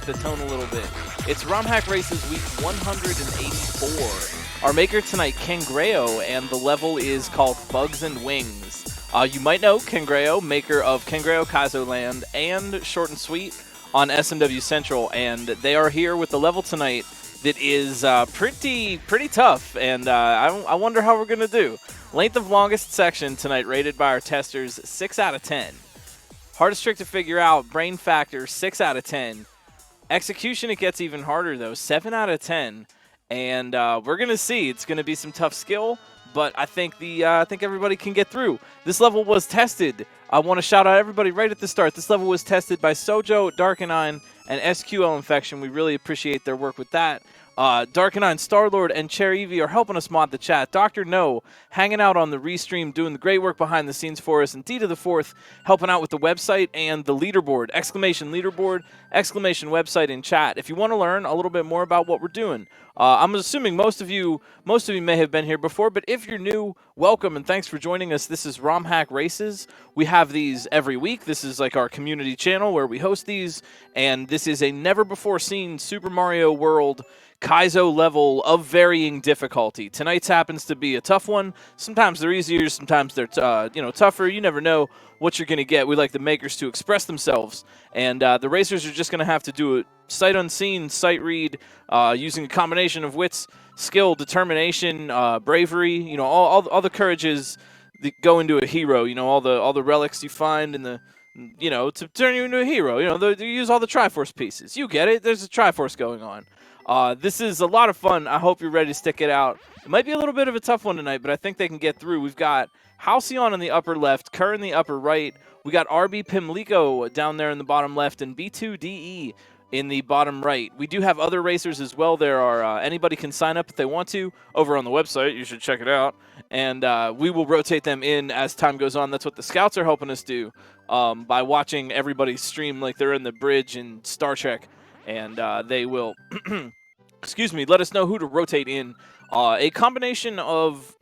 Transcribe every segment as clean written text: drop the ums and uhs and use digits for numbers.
the tone a little bit. It's Romhack Races Week 184. Our maker tonight, Cangrejo, and the level is called Bugs and Wings. You might know Cangrejo, maker of Cangrejo Kaizo Land and Short and Sweet on SMW Central, and they are here with the level tonight that is pretty tough, and I wonder how we're going to do. Length of longest section tonight rated by our testers, 6 out of 10. Hardest trick to figure out, brain factor, 6 out of 10. Execution, it gets even harder, though, 7 out of 10. And we're going to see. It's going to be some tough skill, but I think everybody can get through. This level was tested. I want to shout out everybody right at the start. This level was tested by Sojo, Darkenine, and SQL Infection. We really appreciate their work with that. Darkenine, Starlord, and Cherry Evie are helping us mod the chat. Dr. No hanging out on the restream, doing the great work behind the scenes for us. And D to the fourth helping out with the website and the leaderboard. Exclamation leaderboard, exclamation website in chat. If you want to learn a little bit more about what we're doing, I'm assuming most of you may have been here before, but if you're new, welcome and thanks for joining us. This is Romhack Races. We have these every week. This is like our community channel where we host these, and this is a never-before-seen Super Mario World Kaizo level of varying difficulty. Tonight's happens to be a tough one. Sometimes they're easier, sometimes they're tougher. You never know what you're going to get. We like the makers to express themselves, and the racers are just going to have to do it sight unseen, sight read, using a combination of wits, skill, determination, bravery. All the courages that go into a hero. All the relics you find in the to turn you into a hero. They use all the Triforce pieces. You get it. There's a Triforce going on. This is a lot of fun. I hope you're ready to stick it out. It might be a little bit of a tough one tonight, but I think they can get through. We've got Halcyon in the upper left, Kerr in the upper right. We got RB Pimlico down there in the bottom left, and B2DE in the bottom right. We do have other racers as well. There are anybody can sign up if they want to over on the website. You should check it out. And we will rotate them in as time goes on. That's what the scouts are helping us do by watching everybody stream like they're in the bridge in Star Trek. And they will, excuse me, let us know who to rotate in. A combination of,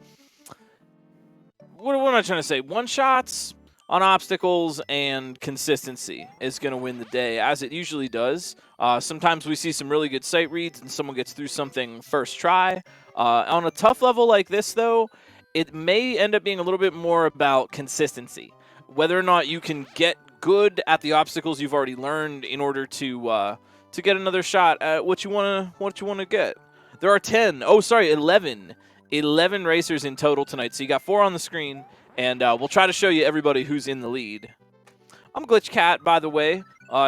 what am I trying to say? One-shots on obstacles and consistency is going to win the day, as it usually does. Sometimes we see some really good sight reads and someone gets through something first try. On a tough level like this, though, it may end up being a little bit more about consistency. Whether or not you can get good at the obstacles you've already learned in order to get another shot at what you want to get. There are 11 racers in total tonight. So you got 4 on the screen, and we'll try to show you everybody who's in the lead. I'm Glitch Cat, by the way.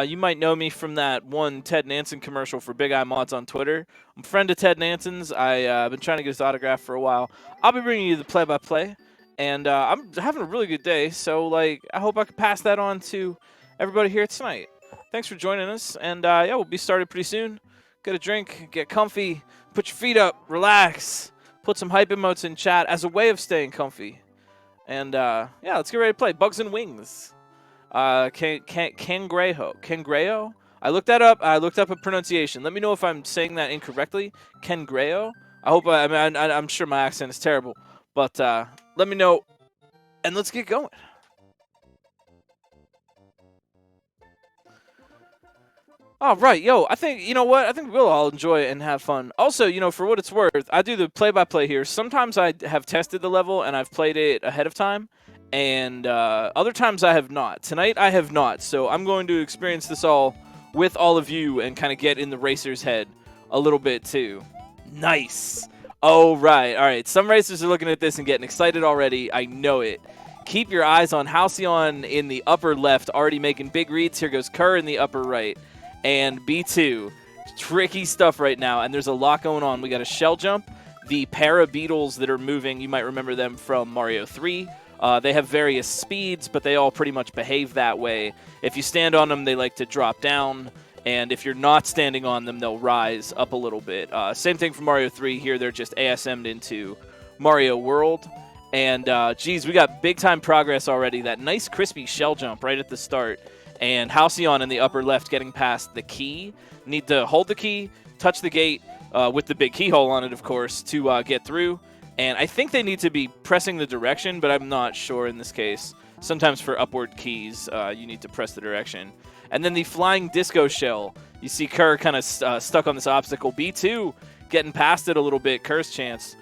You might know me from that one Ted Nansen commercial for Big Eye Mods on Twitter. I'm a friend of Ted Nansen's. I've been trying to get his autograph for a while. I'll be bringing you the play-by-play, and I'm having a really good day. So I hope I can pass that on to everybody here tonight. Thanks for joining us, and we'll be started pretty soon. Get a drink, get comfy, put your feet up, relax, put some hype emotes in chat as a way of staying comfy. And let's get ready to play. Bugs and Wings. Cangrejo? I looked that up. I looked up a pronunciation. Let me know if I'm saying that incorrectly. Cangrejo? I hope, I'm sure my accent is terrible, but let me know, and let's get going. All right, I think, I think we'll all enjoy it and have fun. Also, for what it's worth, I do the play-by-play here. Sometimes I have tested the level and I've played it ahead of time, and other times I have not. Tonight I have not, so I'm going to experience this all with all of you and kind of get in the racer's head a little bit too. Nice. All right. Some racers are looking at this and getting excited already. I know it. Keep your eyes on Halcyon in the upper left, already making big reads. Here goes Kerr in the upper right. And B2, tricky stuff right now, and there's a lot going on. We got a shell jump, the para beetles that are moving. You might remember them from Mario 3. They have various speeds, but they all pretty much behave that way. If you stand on them, they like to drop down, and if you're not standing on them, they'll rise up a little bit. Same thing for Mario 3 here. They're just ASM'd into Mario World. And, we got big-time progress already. That nice crispy shell jump right at the start. And Halcyon in the upper left getting past the key. Need to hold the key, touch the gate with the big keyhole on it, of course, to get through. And I think they need to be pressing the direction, but I'm not sure in this case. Sometimes for upward keys, you need to press the direction. And then the flying disco shell. You see Kerr kind of stuck on this obstacle. B2 getting past it a little bit. Kerr's chance.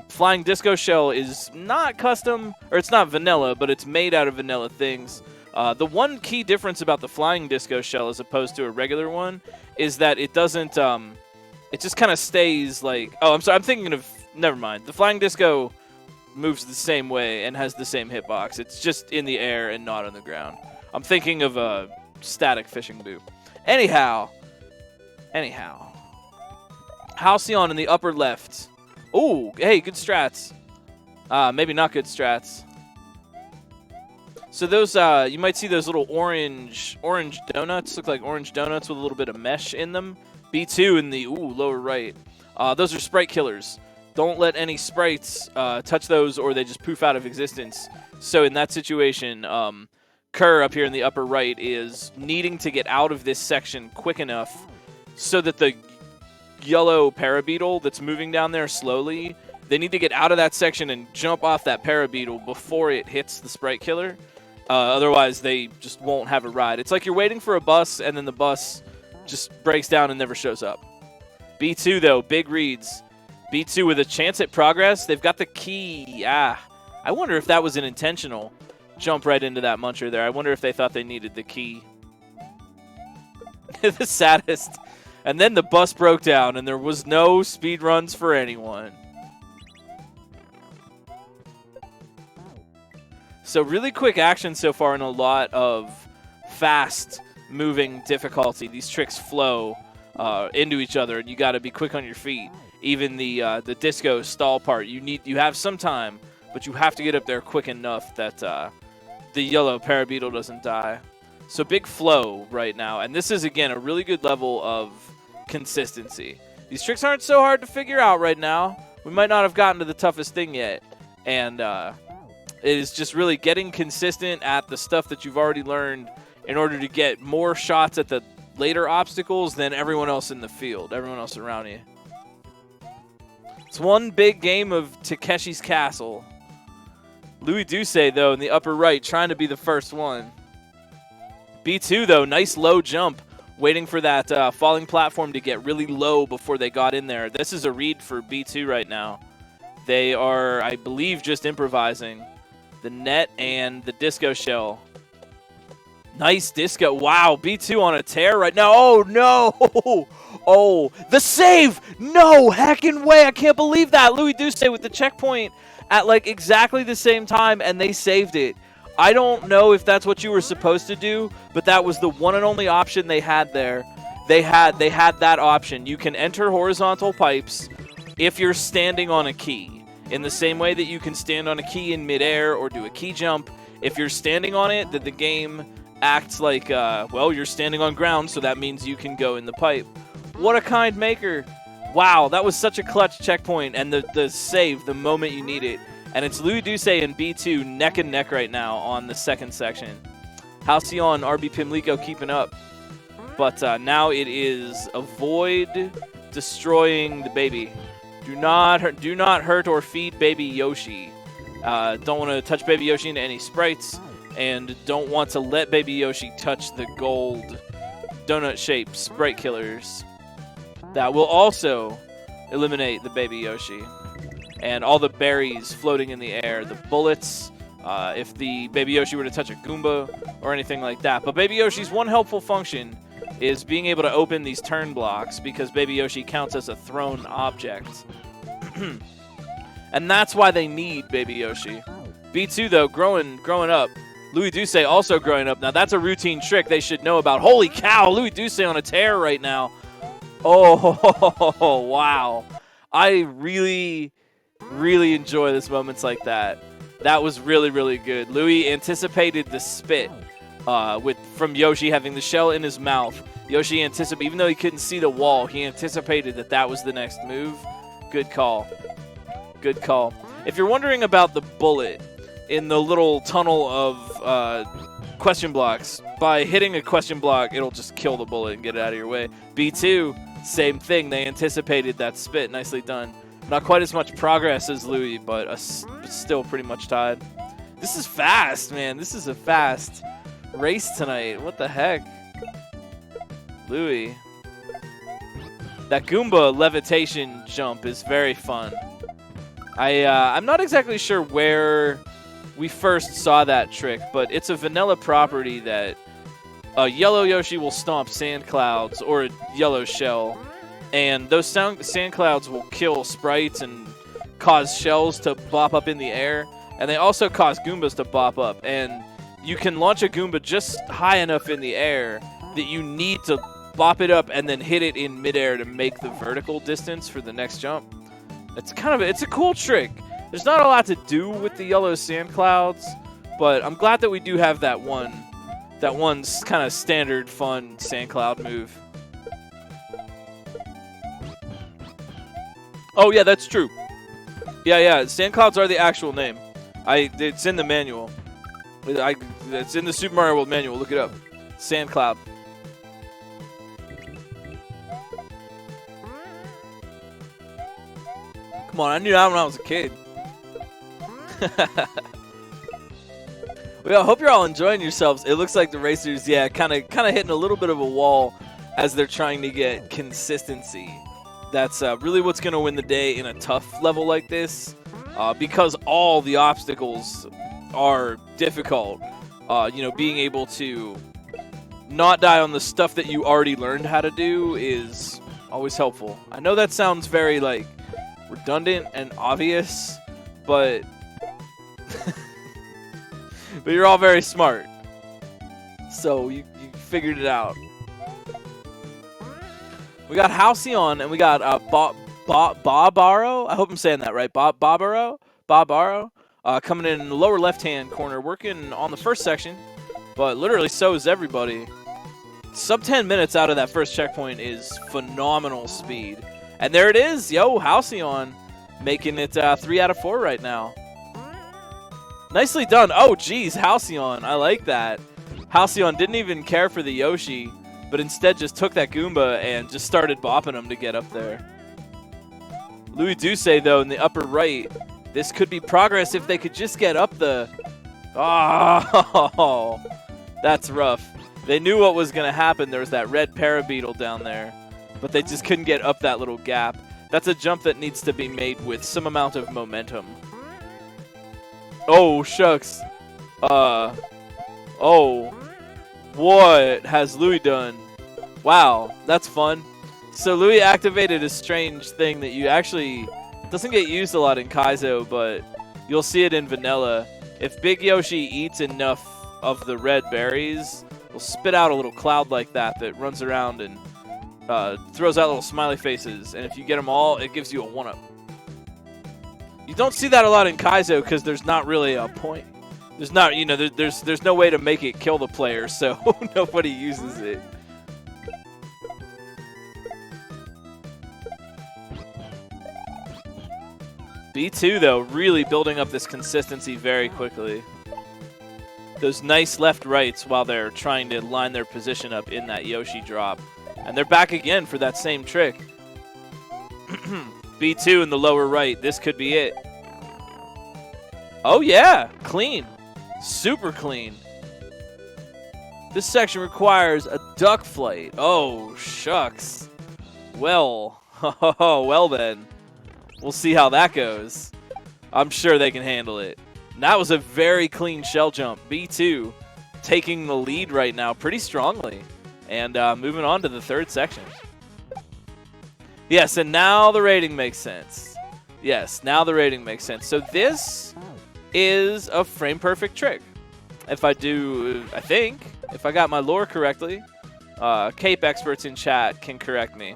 Flying disco shell is not custom, or it's not vanilla, but it's made out of vanilla things. The one key difference about the flying disco shell as opposed to a regular one is that it doesn't, it just kind of stays like, oh, I'm sorry, I'm thinking of, never mind. The flying disco moves the same way and has the same hitbox. It's just in the air and not on the ground. I'm thinking of a static fishing boot. Anyhow. Halcyon in the upper left. Ooh, hey, good strats. Maybe not good strats. So those, you might see those little orange donuts. Look like orange donuts with a little bit of mesh in them. B2 in the, lower right. Those are sprite killers. Don't let any sprites touch those or they just poof out of existence. So in that situation, Kerr up here in the upper right is needing to get out of this section quick enough so that the yellow parabeetle that's moving down there slowly, they need to get out of that section and jump off that parabeetle before it hits the sprite killer. Otherwise, they just won't have a ride. It's like you're waiting for a bus, and then the bus just breaks down and never shows up. B2, though, big reads. B2 with a chance at progress. They've got the key. I wonder if that was an intentional jump right into that muncher there. I wonder if they thought they needed the key. The saddest. And then the bus broke down, and there was no speed runs for anyone. So really quick action so far and a lot of fast-moving difficulty. These tricks flow into each other, and you got to be quick on your feet. Even the disco stall part, you have some time, but you have to get up there quick enough that the yellow parabeetle doesn't die. So big flow right now, and this is again a really good level of consistency. These tricks aren't so hard to figure out right now. We might not have gotten to the toughest thing yet, and it is just really getting consistent at the stuff that you've already learned in order to get more shots at the later obstacles than everyone else in the field, everyone else around you. It's one big game of Takeshi's Castle. Louis Doucet, though, in the upper right, trying to be the first one. B2, though, nice low jump, waiting for that falling platform to get really low before they got in there. This is a read for B2 right now. They are, I believe, just improvising the net and the disco shell. Nice disco. Wow, B2 on a tear right now. Oh, no. Oh, the save. No heckin' way. I can't believe that. Louis Doucet with the checkpoint at like exactly the same time, and they saved it. I don't know if that's what you were supposed to do, but that was the one and only option they had there. They had that option. You can enter horizontal pipes if you're standing on a key. In the same way that you can stand on a key in midair or do a key jump, if you're standing on it, then the game acts like, well, you're standing on ground, so that means you can go in the pipe. What a kind maker. Wow, that was such a clutch checkpoint, and the save the moment you need it. And it's Louis Doucet and B2 neck and neck right now on the second section. Halcyon, RB Pimlico keeping up. But now it is avoid destroying the baby. Do not hurt or feed Baby Yoshi. Don't want to touch Baby Yoshi into any sprites. And don't want to let Baby Yoshi touch the gold donut-shaped sprite killers. That will also eliminate the Baby Yoshi. And all the berries floating in the air, the bullets, if the Baby Yoshi were to touch a Goomba or anything like that. But Baby Yoshi's one helpful function is being able to open these turn blocks because Baby Yoshi counts as a thrown object. And that's why they need Baby Yoshi. B2, though, growing up. Louis Doucet also growing up. Now, that's a routine trick they should know about. Holy cow, Louis Doucet on a tear right now. Oh, wow. I really enjoy this moments like that. That was really, really good. Louis anticipated the spit from Yoshi having the shell in his mouth. Yoshi anticipated, even though he couldn't see the wall, he anticipated that was the next move. Good call. Good call. If you're wondering about the bullet in the little tunnel of question blocks, by hitting a question block, it'll just kill the bullet and get it out of your way. B2, same thing. They anticipated that spit. Nicely done. Not quite as much progress as Louis, but still pretty much tied. This is fast, man. This is a fast race tonight. What the heck? Louis. That Goomba levitation jump is very fun. I'm not exactly sure where we first saw that trick, but it's a vanilla property that a yellow Yoshi will stomp sand clouds or a yellow shell, and those sand clouds will kill sprites and cause shells to bop up in the air, and they also cause Goombas to bop up. And you can launch a Goomba just high enough in the air that you need to bop it up and then hit it in midair to make the vertical distance for the next jump. It's a cool trick. There's not a lot to do with the yellow sand clouds, but I'm glad that we do have that one kind of standard fun sand cloud move. Oh yeah, that's true. Yeah, sand clouds are the actual name. It's in the manual. It's in the Super Mario World manual. Look it up. Sand cloud. Come on, I knew that when I was a kid. Well, I hope you're all enjoying yourselves. It looks like the racers, yeah, kind of hitting a little bit of a wall as they're trying to get consistency. That's really what's going to win the day in a tough level like this, because all the obstacles are difficult. Being able to not die on the stuff that you already learned how to do is always helpful. I know that sounds very, like, redundant and obvious, but but you're all very smart, so you figured it out. We got Halcyon and we got Bobaro. I hope I'm saying that right. Bobaro coming in the lower left-hand corner, working on the first section, but literally so is everybody. Sub 10 minutes out of that first checkpoint is phenomenal speed. And there it is. Yo, Halcyon making it 3 out of 4 right now. Nicely done. Oh, geez, Halcyon. I like that. Halcyon didn't even care for the Yoshi, but instead just took that Goomba and just started bopping him to get up there. Louis Duce, though, in the upper right, this could be progress if they could just get up the... Oh, that's rough. They knew what was going to happen. There was that red Parabeetle down there, but they just couldn't get up that little gap. That's a jump that needs to be made with some amount of momentum. Oh, shucks. Oh. What has Louis done? Wow, that's fun. So Louis activated a strange thing that you actually... doesn't get used a lot in Kaizo, but you'll see it in Vanilla. If Big Yoshi eats enough of the red berries, it'll spit out a little cloud like that runs around and throws out little smiley faces. And if you get them all, it gives you a 1-up. You don't see that a lot in Kaizo because there's not really a point. There's not, there's no way to make it kill the player, so nobody uses it. B2, though, really building up this consistency very quickly. Those nice left-rights while they're trying to line their position up in that Yoshi drop. And they're back again for that same trick. B2 in the lower right. This could be it. Oh, yeah. Clean. Super clean. This section requires a duck flight. Oh, shucks. Well. Well, then. We'll see how that goes. I'm sure they can handle it. And that was a very clean shell jump. B2 taking the lead right now pretty strongly. And moving on to the third section. Yes, and now the rating makes sense. Yes, now the rating makes sense. So this is a frame-perfect trick. If I got my lore correctly, Cape experts in chat can correct me.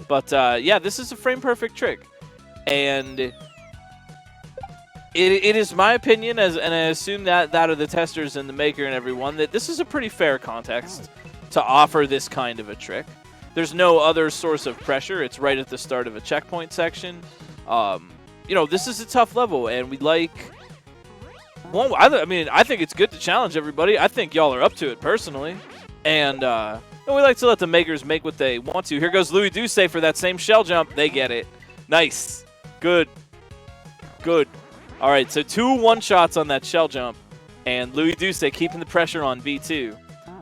But yeah, this is a frame-perfect trick. And it is my opinion, and I assume that of the testers and the maker and everyone, that this is a pretty fair context to offer this kind of a trick. There's no other source of pressure. It's right at the start of a checkpoint section. This is a tough level, and we like... Well, I think it's good to challenge everybody. I think y'all are up to it, personally. And we like to let the makers make what they want to. Here goes Louis Duce for that same shell jump. They get it. Nice. Good. Good. All right, so 2 one-shots on that shell jump, and Louis Duce keeping the pressure on B2.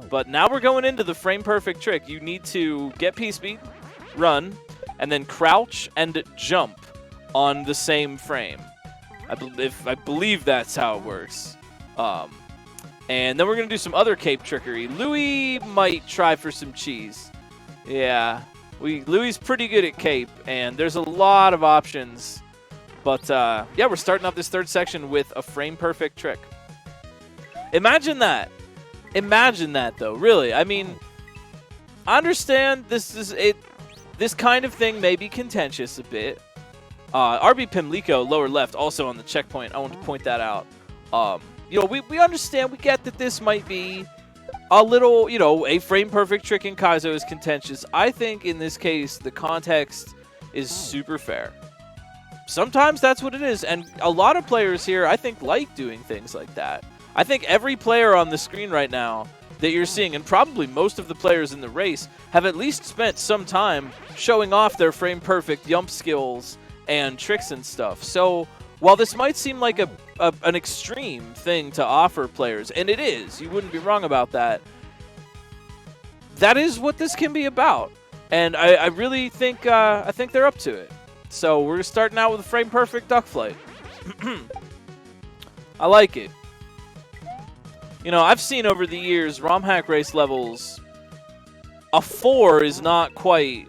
But now we're going into the frame-perfect trick. You need to get P-speed, run, and then crouch and jump on the same frame. I believe that's how it works. And then we're going to do some other cape trickery. Louis might try for some cheese. Yeah, Louis pretty good at cape, and there's a lot of options. But, yeah, we're starting off this third section with a frame-perfect trick. Imagine that. Imagine that, though, really. I mean, I understand this kind of thing may be contentious a bit. RB Pimlico, lower left, also on the checkpoint. I want to point that out. You know, we understand, we get that this might be a little, you know, a frame-perfect trick in Kaizo is contentious. I think in this case, the context is super fair. Sometimes that's what it is, and a lot of players here, I think, like doing things like that. I think every player on the screen right now that you're seeing, and probably most of the players in the race, have at least spent some time showing off their frame-perfect jump skills and tricks and stuff. So while this might seem like an extreme thing to offer players, and it is, you wouldn't be wrong about that, that is what this can be about. And I really think I think they're up to it. So we're starting out with a frame-perfect duck flight. I like it. You know, I've seen over the years Romhack race levels, a 4 is not quite,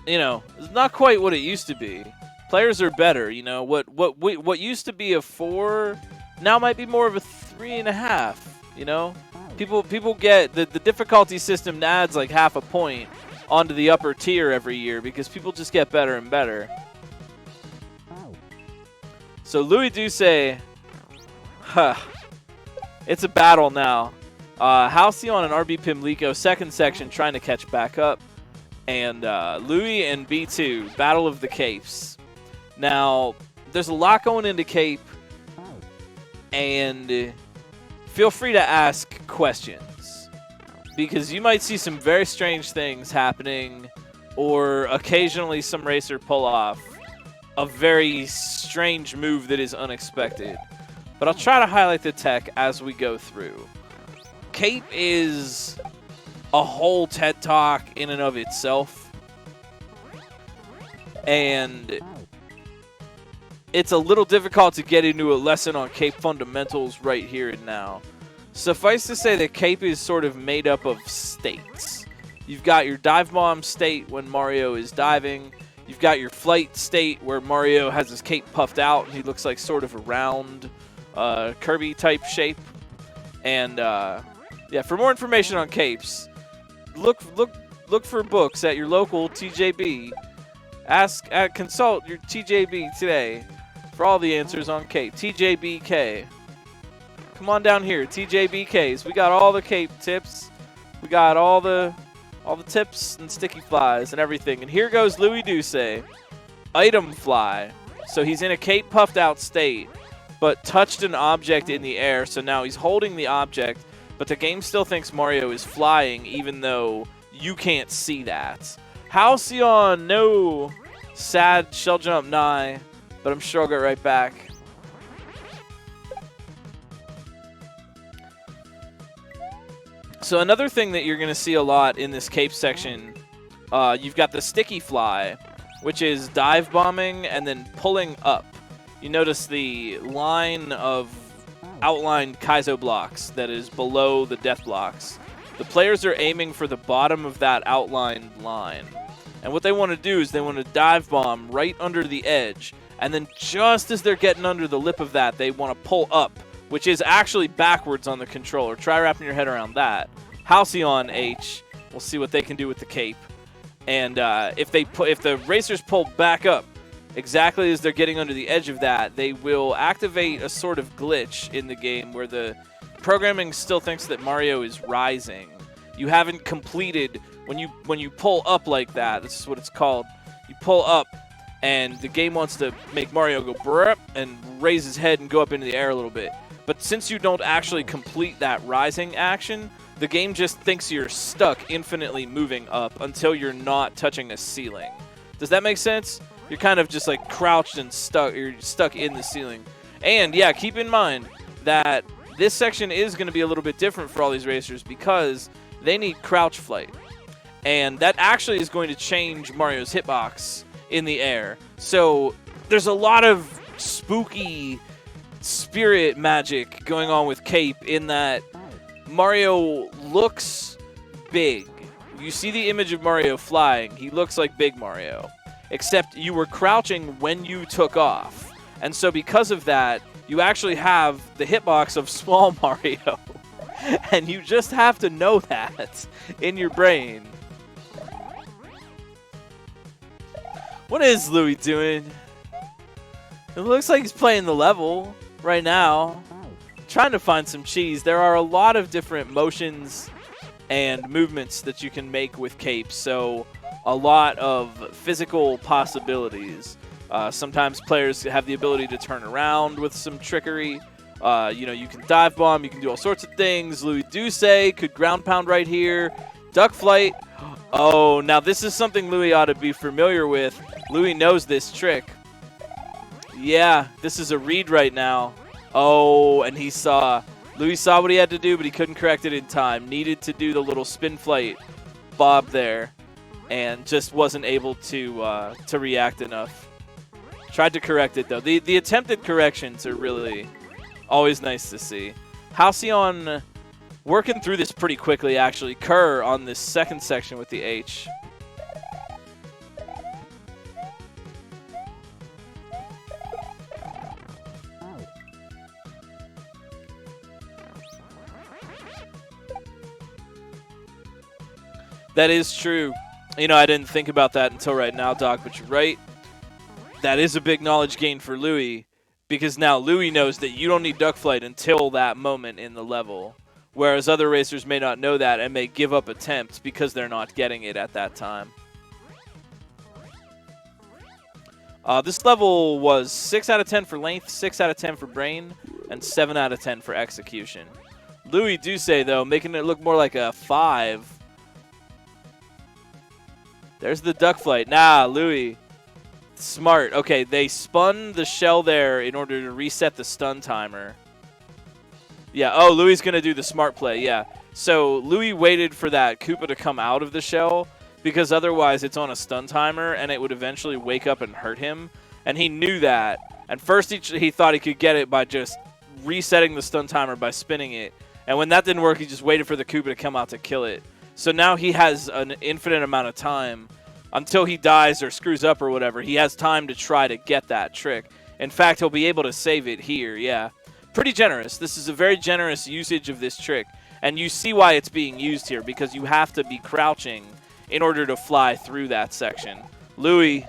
you know, it's not quite what it used to be. Players are better, you know. What used to be a 4 now might be more of a 3.5, you know. People get the difficulty system adds like half a point onto the upper tier every year because people just get better and better. So Louis Duce, it's a battle now. Halcyon and RB Pimlico, second section, trying to catch back up. And Louis and B2, battle of the capes. Now, there's a lot going into cape, and feel free to ask questions, because you might see some very strange things happening, or occasionally some racer pull off a very strange move that is unexpected. But I'll try to highlight the tech as we go through. Cape is a whole TED Talk in and of itself. And it's a little difficult to get into a lesson on cape fundamentals right here and now. Suffice to say that cape is sort of made up of states. You've got your dive bomb state when Mario is diving. You've got your flight state where Mario has his cape puffed out and he looks like sort of a round Kirby type shape. And yeah, for more information on capes, look for books at your local TJB. Consult your TJB today for all the answers on cape. TJBK. Come on down here, TJBKs. We got all the cape tips. We got all the tips and sticky flies and everything. And here goes Louis Duce. Item fly. So he's in a cape puffed out state, but touched an object in the air. So now he's holding the object, but the game still thinks Mario is flying, even though you can't see that. Halcyon, no. Sad shell jump, nigh. But I'm sure I'll get right back. So another thing that you're going to see a lot in this cape section, you've got the sticky fly, which is dive bombing and then pulling up. You notice the line of outlined Kaizo blocks that is below the death blocks. The players are aiming for the bottom of that outlined line. And what they want to do is they want to dive bomb right under the edge. And then just as they're getting under the lip of that, they want to pull up, which is actually backwards on the controller. Try wrapping your head around that. Halcyon H, we'll see what they can do with the cape. And if the racers pull back up exactly as they're getting under the edge of that, they will activate a sort of glitch in the game where the programming still thinks that Mario is rising. You haven't completed, when you pull up like that, this is what it's called, you pull up and the game wants to make Mario go brrrp and raise his head and go up into the air a little bit. But since you don't actually complete that rising action, the game just thinks you're stuck infinitely moving up until you're not touching a ceiling. Does that make sense? You're kind of just like crouched and stuck. You're stuck in the ceiling. And yeah, keep in mind that this section is going to be a little bit different for all these racers because they need crouch flight. And that actually is going to change Mario's hitbox in the air. So there's a lot of spooky spirit magic going on with Cape in that Mario looks big. You see the image of Mario flying. He looks like Big Mario. Except you were crouching when you took off. And so because of that, you actually have the hitbox of Small Mario. And you just have to know that in your brain. What is Louie doing? It looks like he's playing the level right now. Trying to find some cheese. There are a lot of different motions and movements that you can make with Cape. So a lot of physical possibilities. Sometimes players have the ability to turn around with some trickery. You can dive bomb. You can do all sorts of things. Louis Duce could ground pound right here. Duck flight. Oh, now this is something Louis ought to be familiar with. Louis knows this trick. Yeah, this is a read right now. Oh, and Louis saw what he had to do, but he couldn't correct it in time. Needed to do the little spin flight bob there, and just wasn't able to react enough. Tried to correct it, though. The attempted corrections are really always nice to see. Halcyon working through this pretty quickly, actually. Kerr on this second section with the H. That is true. You know, I didn't think about that until right now, Doc, but you're right. That is a big knowledge gain for Louis, because now Louis knows that you don't need duck flight until that moment in the level, whereas other racers may not know that and may give up attempts because they're not getting it at that time. This level was 6 out of 10 for length, 6 out of 10 for brain, and 7 out of 10 for execution. Louis Duce, though, making it look more like a 5. There's the duck flight. Nah, Louis. Smart. Okay, they spun the shell there in order to reset the stun timer. Yeah, oh, Louis is going to do the smart play, yeah. So Louis waited for that Koopa to come out of the shell because otherwise it's on a stun timer and it would eventually wake up and hurt him. And he knew that. And first he thought he could get it by just resetting the stun timer by spinning it. And when that didn't work, he just waited for the Koopa to come out to kill it. So now he has an infinite amount of time until he dies or screws up or whatever. He has time to try to get that trick. In fact, he'll be able to save it here, yeah. Pretty generous. This is a very generous usage of this trick. And you see why it's being used here, because you have to be crouching in order to fly through that section. Louis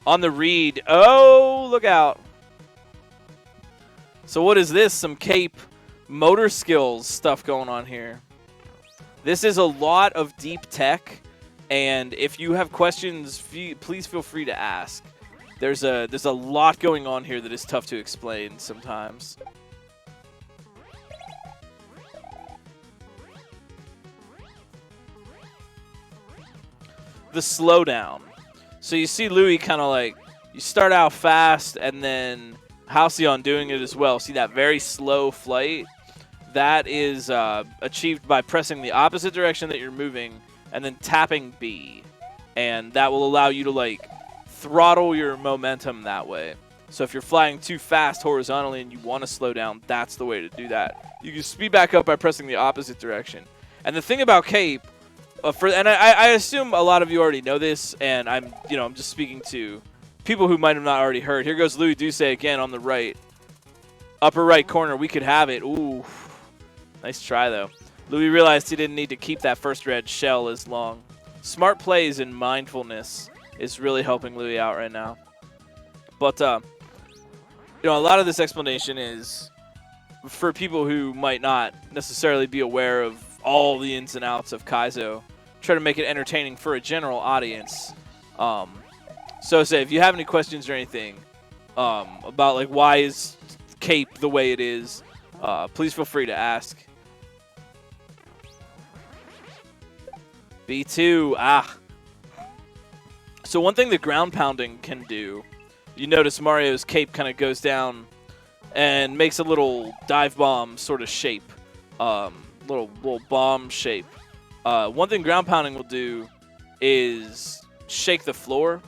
on the read. Oh, look out. So what is this? Some Cape motor skills stuff going on here. This is a lot of deep tech, and if you have questions, please feel free to ask. There's a lot going on here that is tough to explain sometimes. The slowdown. So you see Louis kind of like, you start out fast, and then Halcyon doing it as well. See that very slow flight? That is achieved by pressing the opposite direction that you're moving and then tapping B. And that will allow you to like throttle your momentum that way. So if you're flying too fast horizontally and you want to slow down, that's the way to do that. You can speed back up by pressing the opposite direction. And the thing about Cape, I assume a lot of you already know this, and I'm just speaking to people who might have not already heard. Here goes Louis Duce again on the right. Upper right corner, we could have it. Ooh. Nice try, though. Louis realized he didn't need to keep that first red shell as long. Smart plays and mindfulness is really helping Louis out right now. But, a lot of this explanation is for people who might not necessarily be aware of all the ins and outs of Kaizo. Try to make it entertaining for a general audience. So say, if you have any questions or anything about, like, why is Cape the way it is, please feel free to ask. B2, So one thing that ground pounding can do, you notice Mario's cape kind of goes down and makes a little dive bomb sort of shape, little bomb shape. One thing ground pounding will do is shake the floor,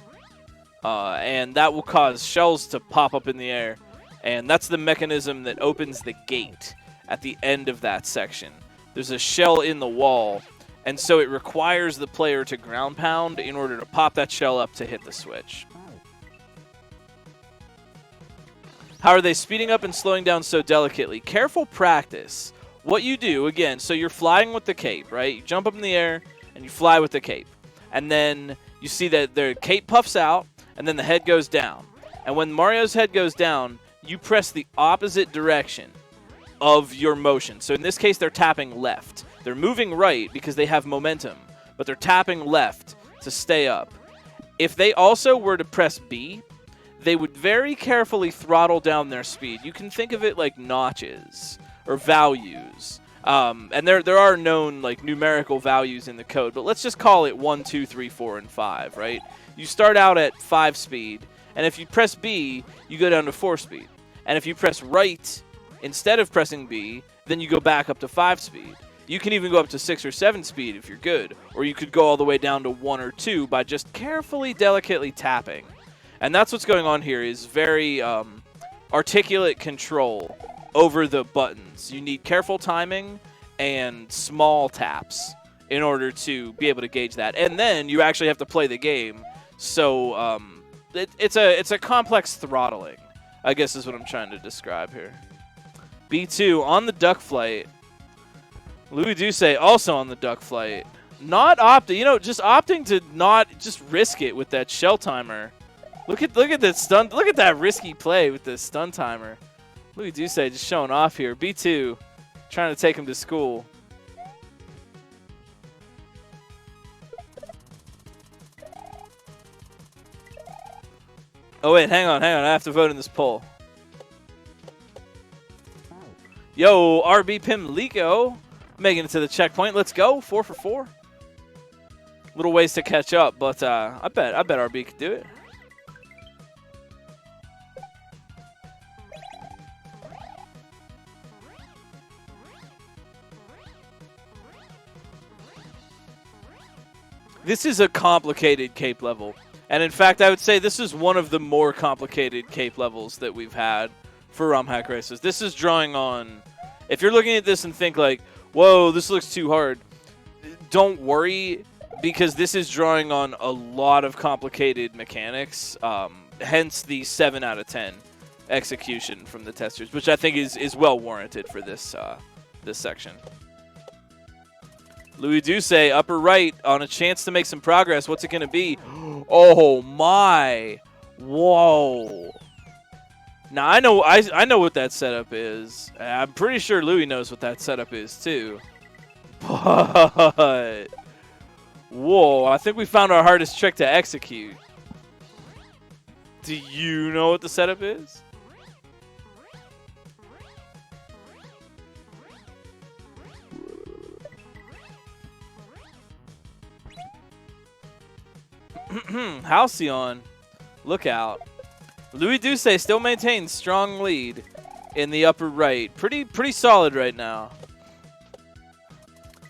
and that will cause shells to pop up in the air, and that's the mechanism that opens the gate at the end of that section. There's a shell in the wall, and so it requires the player to ground pound in order to pop that shell up to hit the switch. How are they speeding up and slowing down so delicately? Careful practice. What you do, again, so you're flying with the cape, right? You jump up in the air, and you fly with the cape. And then you see that the cape puffs out, and then the head goes down. And when Mario's head goes down, you press the opposite direction of your motion. So in this case, they're tapping left. They're moving right because they have momentum, but they're tapping left to stay up. If they also were to press B, they would very carefully throttle down their speed. You can think of it like notches or values. And there are known like numerical values in the code, but let's just call it 1, 2, 3, 4, and 5, right? You start out at 5 speed, and if you press B, you go down to 4 speed. And if you press right instead of pressing B, then you go back up to 5 speed. You can even go up to 6 or 7 speed if you're good, or you could go all the way down to 1 or 2 by just carefully, delicately tapping. And that's what's going on here, is very articulate control over the buttons. You need careful timing and small taps in order to be able to gauge that. And then you actually have to play the game. So it's a complex throttling, I guess is what I'm trying to describe here. B2 on the duck flight. Louis Duce also on the duck flight. Not opting, just opting to not just risk it with that shell timer. Look at that stun. Look at that risky play with the stun timer. Louis Duce just showing off here. B2 trying to take him to school. Oh wait, hang on. I have to vote in this poll. Yo, RB Pimlico making it to the checkpoint. Let's go. 4 for 4. Little ways to catch up, but I bet RB could do it. This is a complicated cape level. And in fact, I would say this is one of the more complicated cape levels that we've had for Romhack races. This is drawing on... If you're looking at this and think like, whoa, this looks too hard, don't worry, because this is drawing on a lot of complicated mechanics, hence the 7 out of 10 execution from the testers, which I think is well warranted for this, this section. Louis Duce, upper right, on a chance to make some progress. What's it going to be? Oh, my. Whoa. Now, I know what that setup is. I'm pretty sure Louis knows what that setup is, too. But, whoa, I think we found our hardest trick to execute. Do you know what the setup is? Halcyon, look out. Louis Duce still maintains strong lead in the upper right. Pretty solid right now.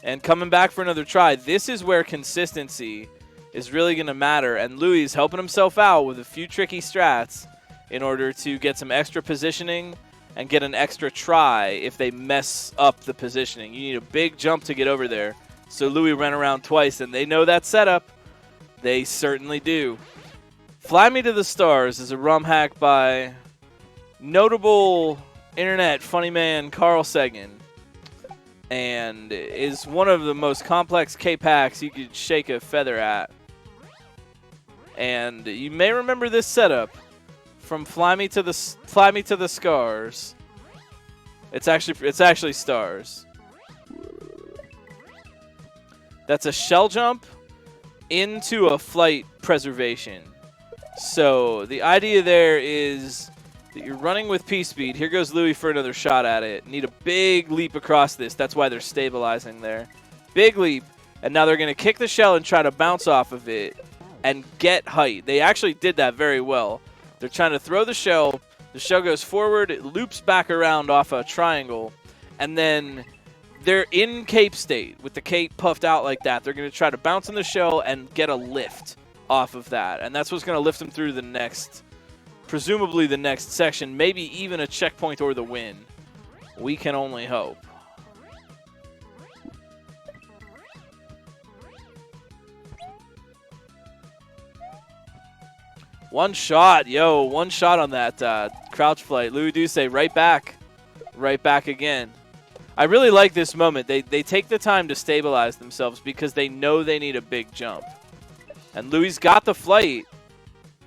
And coming back for another try. This is where consistency is really going to matter. And Louis is helping himself out with a few tricky strats in order to get some extra positioning and get an extra try if they mess up the positioning. You need a big jump to get over there. So Louis ran around twice, and they know that setup. They certainly do. Fly Me to the Stars is a Romhack by notable internet funny man Carl Sagan, and is one of the most complex K-packs you could shake a feather at. And you may remember this setup from Fly Me to the Scars. It's actually Stars. That's a shell jump into a flight preservation. So the idea there is that you're running with P-speed. Here goes Louis for another shot at it. Need a big leap across this. That's why they're stabilizing there. Big leap. And now they're going to kick the shell and try to bounce off of it. and get height. They actually did that very well. They're trying to throw the shell. The shell goes forward, it loops back around off a triangle, and then they're in cape state with the cape puffed out like that. They're going to try to bounce in the shell and get a lift off of that, and that's what's going to lift them through the next, presumably the next section, maybe even a checkpoint or the win. We can only hope. One shot, yo, one shot on that crouch flight. Louis Duce right back again. I really like this moment. They take the time to stabilize themselves because they know they need a big jump. And Louis got the flight.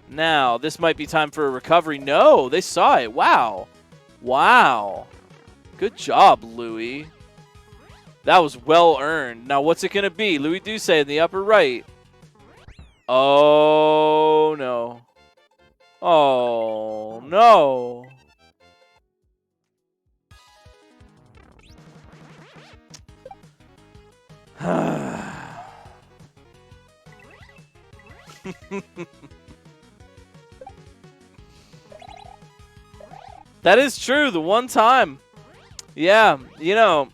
Now, this might be time for a recovery. No, they saw it. Wow. Wow. Good job, Louis. That was well earned. Now, what's it going to be? Louis Duce in the upper right. Oh, no. Oh, no. That is true. The one time. Yeah, you know,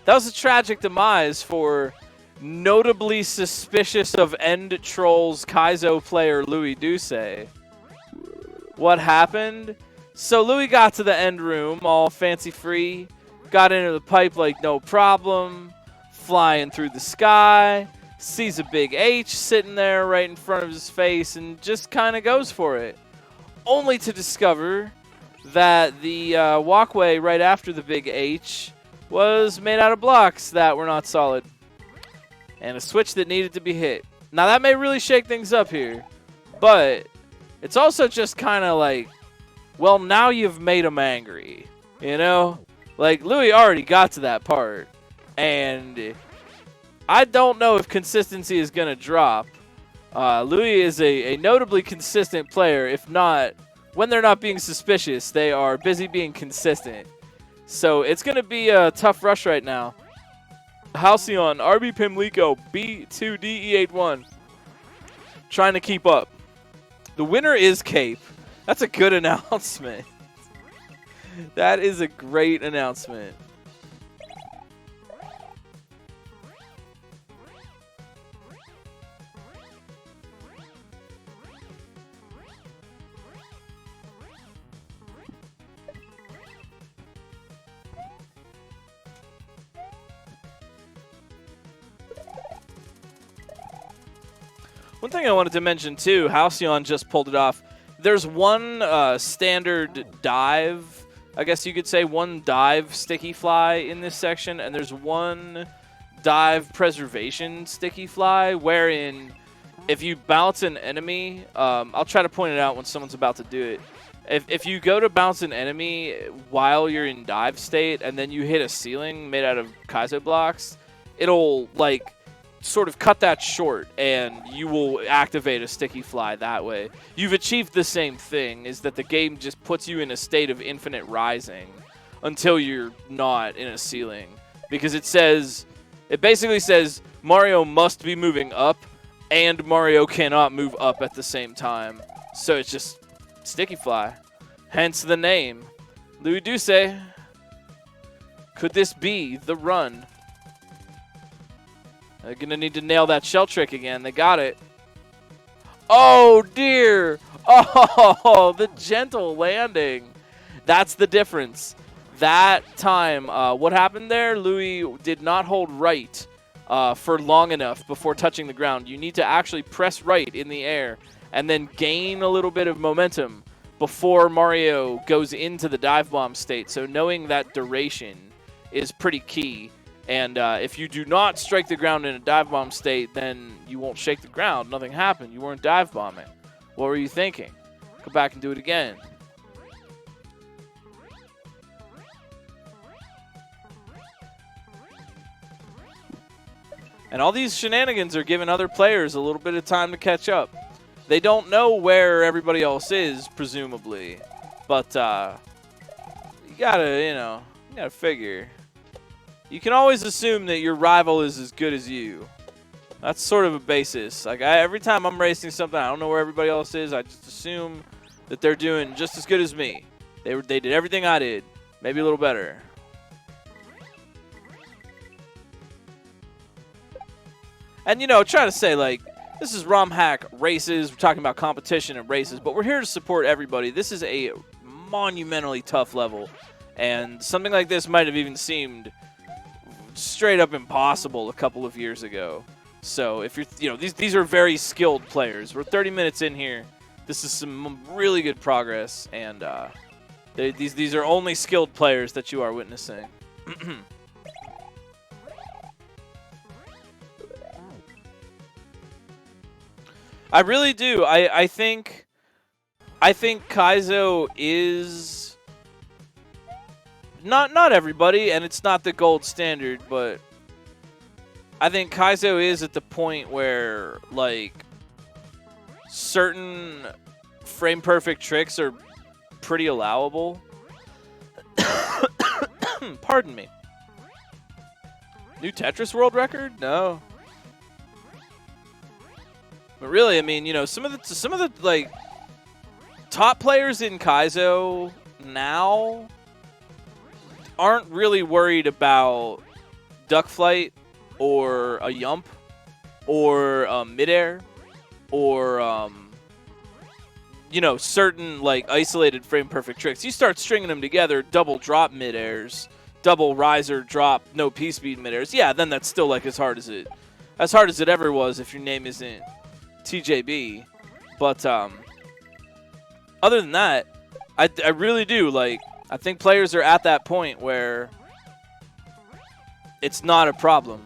that was a tragic demise for notably suspicious of End Trolls Kaizo player Louis Duce. What happened? So Louis got to the end room all fancy free, got into the pipe like no problem, flying through the sky, sees a big H sitting there right in front of his face and just kind of goes for it. Only to discover that the walkway right after the big H was made out of blocks that were not solid. And a switch that needed to be hit. Now that may really shake things up here, but it's also just kind of like, well, now you've made him angry, you know? Like, Louis already got to that part, and I don't know if consistency is going to drop. Louis is a notably consistent player. If not, when they're not being suspicious, they are busy being consistent. So it's going to be a tough rush right now. Halcyon, RB Pimlico, B2DE81. Trying to keep up. The winner is Cape. That's a good announcement. That is a great announcement. One thing I wanted to mention too, Halcyon just pulled it off. There's one standard dive, I guess you could say, one dive sticky fly in this section, and there's one dive preservation sticky fly, wherein if you bounce an enemy, I'll try to point it out when someone's about to do it. If you go to bounce an enemy while you're in dive state, and then you hit a ceiling made out of Kaizo blocks, it'll, like, sort of cut that short, and you will activate a sticky fly that way. You've achieved the same thing, is that the game just puts you in a state of infinite rising until you're not in a ceiling. Because it basically says Mario must be moving up, and Mario cannot move up at the same time. So it's just sticky fly. Hence the name. Louis Duce. Could this be the run? They're going to need to nail that shell trick again. They got it. Oh, dear. Oh, the gentle landing. That's the difference. That time, what happened there? Louis did not hold right for long enough before touching the ground. You need to actually press right in the air and then gain a little bit of momentum before Mario goes into the dive bomb state. So knowing that duration is pretty key. And if you do not strike the ground in a dive bomb state, then you won't shake the ground. Nothing happened. You weren't dive bombing. What were you thinking? Go back and do it again. And all these shenanigans are giving other players a little bit of time to catch up. They don't know where everybody else is, presumably. But you gotta figure. You can always assume that your rival is as good as you. That's sort of a basis. Like every time I'm racing something, I don't know where everybody else is. I just assume that they're doing just as good as me. They did everything I did, maybe a little better. And you know, trying to say like this is Romhack races. We're talking about competition and races, but we're here to support everybody. This is a monumentally tough level, and something like this might have even seemed straight up impossible a couple of years ago. So if you're, you know, these are very skilled players. We're 30 minutes in here. This is some really good progress, and these are only skilled players that you are witnessing. I really do. I think Kaizo is not everybody, and it's not the gold standard, but I think Kaizo is at the point where, like, certain frame perfect tricks are pretty allowable. Pardon me. New Tetris world record? No. But really, I mean, you know, some of the like top players in Kaizo now aren't really worried about duck flight or a yump or midair or you know, certain like isolated frame perfect tricks. You start stringing them together, double drop midairs, double riser drop, no P speed midairs. Yeah, then that's still like as hard as it ever was if your name isn't TJB. But other than that, I really do like. I think players are at that point where it's not a problem.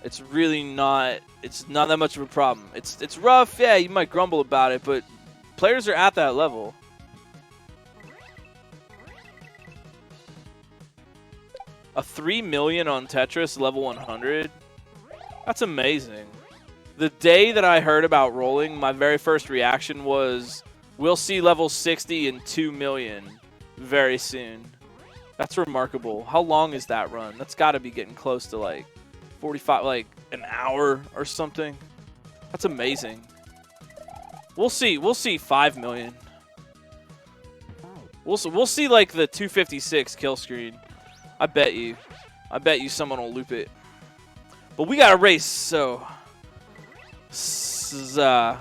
It's really not. It's not that much of a problem. It's rough. Yeah, you might grumble about it, but players are at that level. A 3 million on Tetris level 100. That's amazing. The day that I heard about rolling, my very first reaction was, we'll see level 60 and 2 million very soon. That's remarkable. How long is that run? That's got to be getting close to like 45, like an hour or something. That's amazing. We'll see. We'll see 5 million. We'll see like the 256 kill screen. I bet you someone will loop it. But we got a race, so we got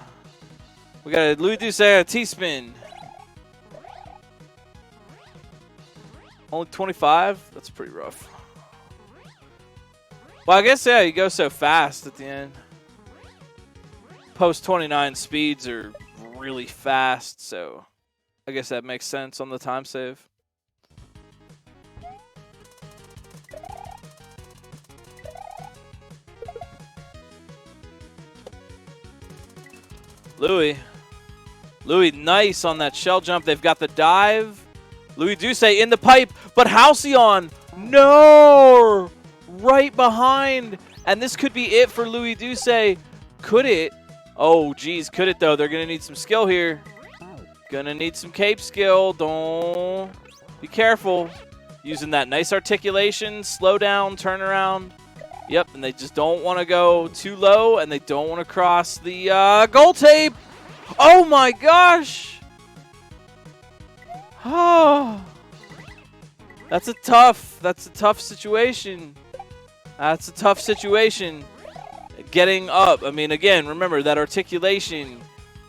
a Louis Douce a T-spin. Only 25? That's pretty rough. Well, I guess, yeah, you go so fast at the end. Post 29 speeds are really fast, so I guess that makes sense on the time save. Louis, nice on that shell jump. They've got the dive. Louis Douce in the pipe, but Halcyon, no! Right behind. And this could be it for Louis Douce. Could it? Oh, geez, could it, though? They're going to need some skill here. Gonna need some cape skill. Don't be careful. Using that nice articulation, slow down, turn around. Yep, and they just don't want to go too low, and they don't want to cross the goal tape. Oh my gosh! Oh, that's a tough situation. That's a tough situation. Getting up. I mean, again, remember that articulation,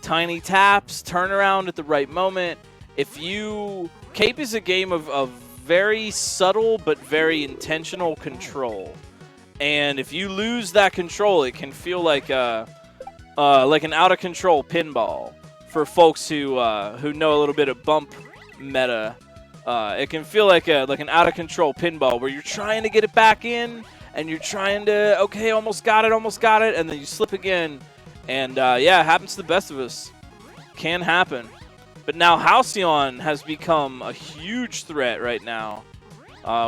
tiny taps, turn around at the right moment. If you cape is a game of very subtle but very intentional control. And if you lose that control, it can feel like an out-of-control pinball. For folks who know a little bit of bump meta, it can feel like an out-of-control pinball where you're trying to get it back in, and you're trying to, okay, almost got it, and then you slip again. And, yeah, it happens to the best of us. Can happen. But now Halcyon has become a huge threat right now.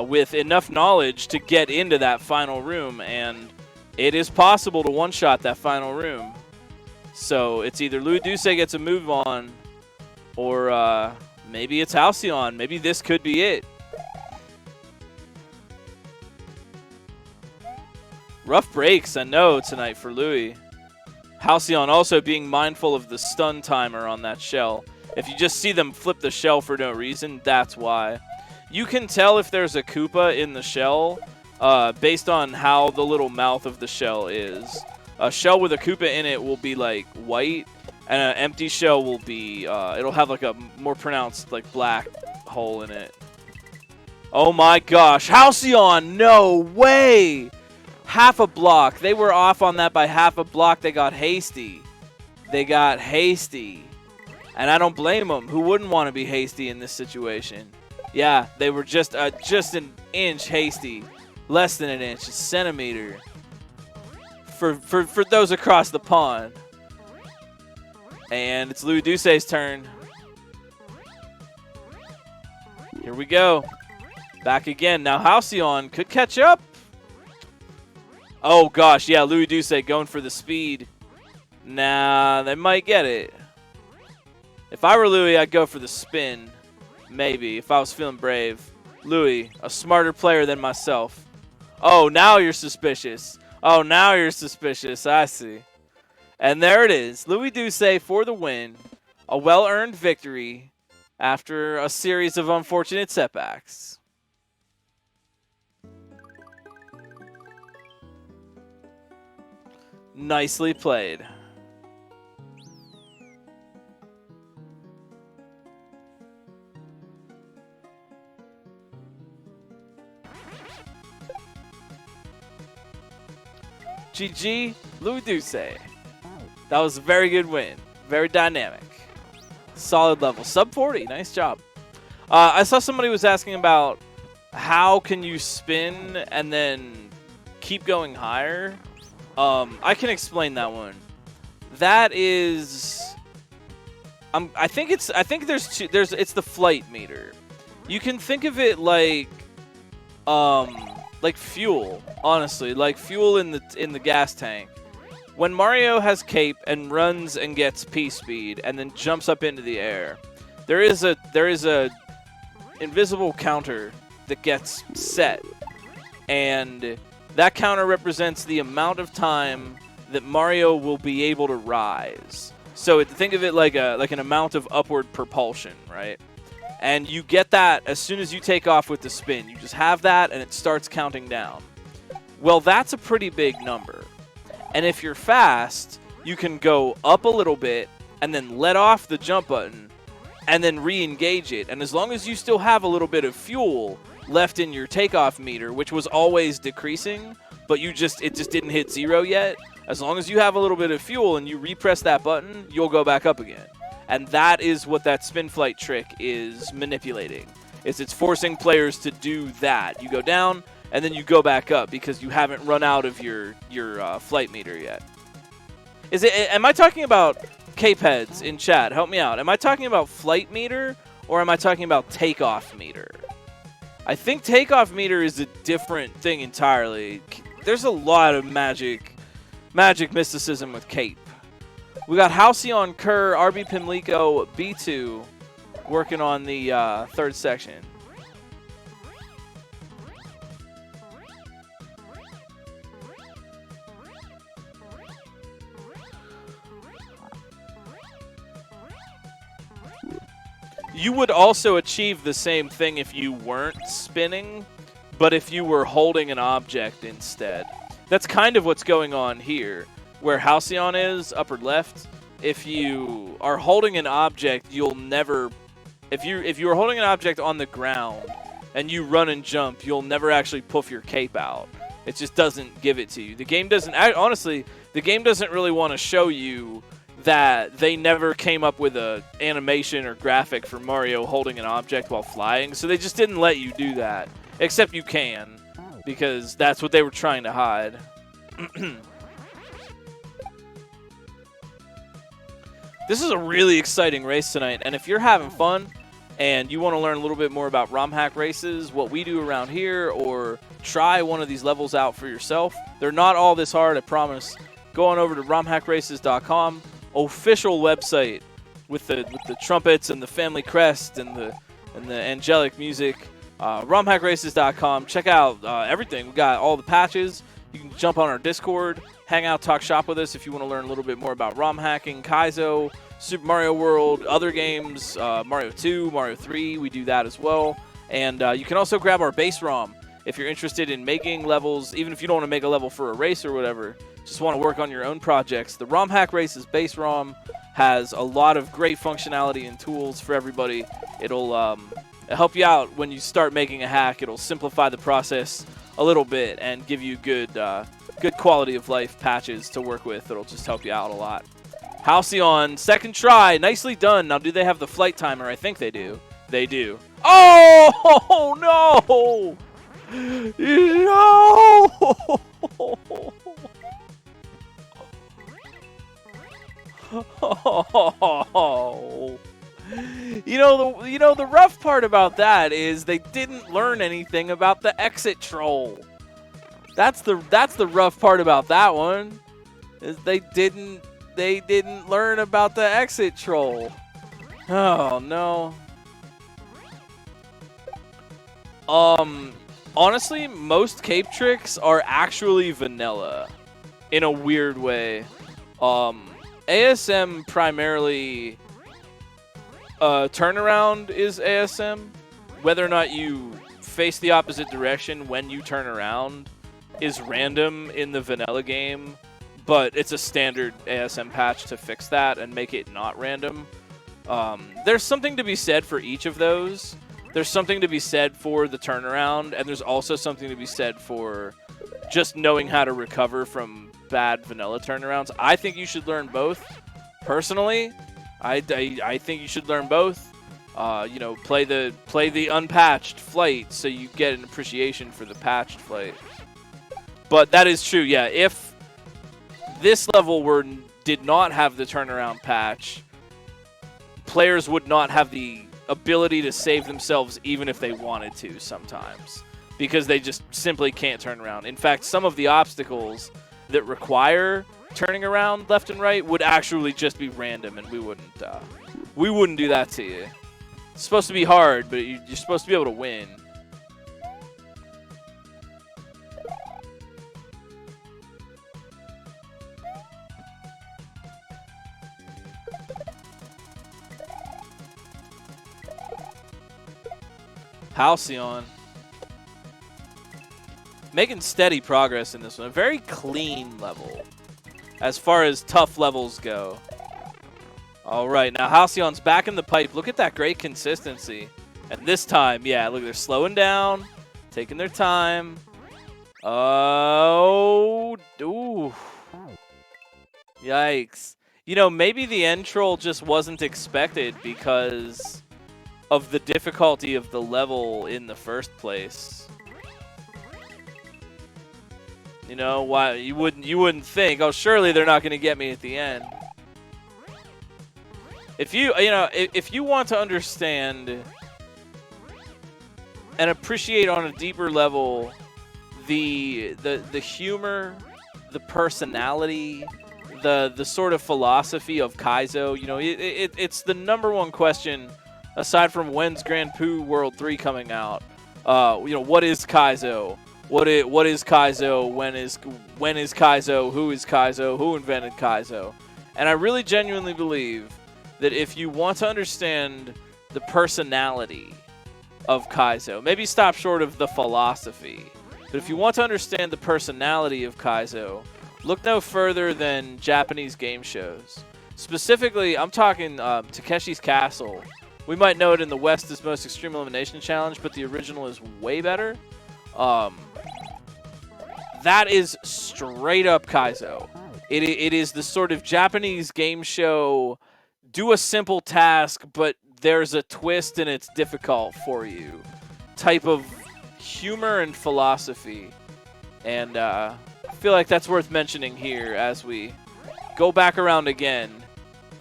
With enough knowledge to get into that final room, and it is possible to one-shot that final room. So it's either Louis Douce gets a move on, or maybe it's Halcyon. Maybe this could be it. Rough breaks, I know, tonight for Louis. Halcyon also being mindful of the stun timer on that shell. If you just see them flip the shell for no reason, that's why. You can tell if there's a Koopa in the shell based on how the little mouth of the shell is. A shell with a Koopa in it will be like white, and an empty shell will be, it'll have like a more pronounced like black hole in it. Oh my gosh, Halcyon, no way! Half a block. They were off on that by half a block. They got hasty. They got hasty. And I don't blame them. Who wouldn't want to be hasty in this situation? Yeah, they were just an inch hasty. Less than an inch, a centimeter. For those across the pond. And it's Louis Douce's turn. Here we go. Back again. Now Halcyon could catch up. Oh gosh, yeah, Louis Douce going for the speed. Nah, they might get it. If I were Louis, I'd go for the spin. Maybe, if I was feeling brave. Louis, a smarter player than myself. Oh, now you're suspicious. Oh, now you're suspicious. I see. And there it is. Louis Douce for the win. A well-earned victory after a series of unfortunate setbacks. Nicely played. GG, Louis Douce. That was a very good win. Very dynamic. Solid level. Sub 40. Nice job. I saw somebody was asking about how can you spin and then keep going higher. I can explain that one. That is, I think it's the flight meter. You can think of it like fuel, honestly, like fuel in the gas tank. When Mario has cape and runs and gets P speed and then jumps up into the air, there is a invisible counter that gets set, and that counter represents the amount of time that Mario will be able to rise. So think of it like an amount of upward propulsion, right? And you get that as soon as you take off with the spin. You just have that, and it starts counting down. Well, that's a pretty big number. And if you're fast, you can go up a little bit and then let off the jump button and then re-engage it. And as long as you still have a little bit of fuel left in your takeoff meter, which was always decreasing, but it just didn't hit 0 yet, as long as you have a little bit of fuel and you repress that button, you'll go back up again. And that is what that spin flight trick is manipulating. It's forcing players to do that. You go down, and then you go back up because you haven't run out of your flight meter yet. Am I talking about cape heads in chat? Help me out. Am I talking about flight meter, or am I talking about takeoff meter? I think takeoff meter is a different thing entirely. There's a lot of magic mysticism with cape. We got Halcyon, Kerr, RB Pimlico, B2 working on the third section. You would also achieve the same thing if you weren't spinning, but if you were holding an object instead. That's kind of what's going on here. Where Halcyon is, upper left, if you are holding an object, you'll never... If you are holding an object on the ground and you run and jump, you'll never actually puff your cape out. It just doesn't give it to you. The game doesn't... Honestly, the game doesn't really want to show you that they never came up with a animation or graphic for Mario holding an object while flying, so they just didn't let you do that. Except you can, because that's what they were trying to hide. This is a really exciting race tonight, and if you're having fun and you want to learn a little bit more about Romhack races, what we do around here, or try one of these levels out for yourself, they're not all this hard, I promise. Go on over to romhackraces.com, official website with the trumpets and the family crest and the angelic music. Romhackraces.com. Check out everything. We got all the patches. You You can jump on our Discord, hang out, talk shop with us if you want to learn a little bit more about ROM hacking, Kaizo, Super Mario World, other games, Mario 2, Mario 3. We do that as well. And you can also grab our base ROM if you're interested in making levels, even if you don't want to make a level for a race or whatever, just want to work on your own projects. The Romhack Race's base ROM has a lot of great functionality and tools for everybody. It'll help you out when you start making a hack. It'll simplify the process a little bit and give you good quality of life patches to work with. It'll just help you out a lot. Halcyon, second try, nicely done. Now, do they have the flight timer? I think they do. They do. Oh no! No! Oh. You know the rough part about that is they didn't learn anything about the exit troll. That's the rough part about that one. Is they didn't learn about the exit troll. Oh no. Honestly, most cape tricks are actually vanilla in a weird way. ASM primarily turnaround is ASM. Whether or not you face the opposite direction when you turn around is random in the vanilla game, but it's a standard ASM patch to fix that and make it not random. There's something to be said for each of those. There's something to be said for the turnaround, and there's also something to be said for just knowing how to recover from bad vanilla turnarounds. I think you should learn both. Personally, I think you should learn both. You know, play the unpatched flight so you get an appreciation for the patched flight. But that is true, yeah. If this level did not have the turnaround patch, players would not have the ability to save themselves even if they wanted to sometimes, because they just simply can't turn around. In fact, some of the obstacles that require turning around left and right would actually just be random, and we wouldn't do that to you. It's supposed to be hard, but you're supposed to be able to win. Halcyon. Making steady progress in this one. A very clean level as far as tough levels go. All right, now Halcyon's back in the pipe. Look at that great consistency. And this time, yeah, look, they're slowing down, taking their time. Oh, ooh. Yikes. You know, maybe the end troll just wasn't expected because of the difficulty of the level in the first place. You know, why you wouldn't think, oh, surely they're not going to get me at the end. If you want to understand and appreciate on a deeper level the humor, the personality, the sort of philosophy of Kaizo, you know, it's the #1 question aside from when's Grand Poo World 3 coming out. You know, what is Kaizo? What is Kaizo? When is Kaizo? Who is Kaizo? Who invented Kaizo? And I really genuinely believe that if you want to understand the personality of Kaizo, maybe stop short of the philosophy, but if you want to understand the personality of Kaizo, look no further than Japanese game shows. Specifically, I'm talking Takeshi's Castle. We might know it in the West as Most Extreme Elimination Challenge, but the original is way better. That is straight up Kaizo. It is the sort of Japanese game show, do a simple task, but there's a twist and it's difficult for you type of humor and philosophy. And I feel like that's worth mentioning here as we go back around again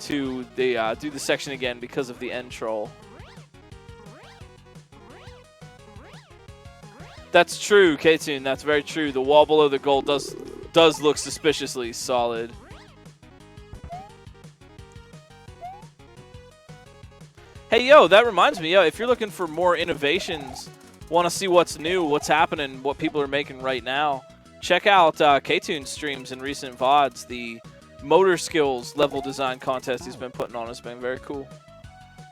to the do the section again because of the end troll. That's true, K-Tune. That's very true. The wall below the goal does look suspiciously solid. Hey, yo, that reminds me, yo, if you're looking for more innovations, want to see what's new, what's happening, what people are making right now, check out K-Tune's streams and recent VODs. The motor skills level design contest he's been putting on has been very cool.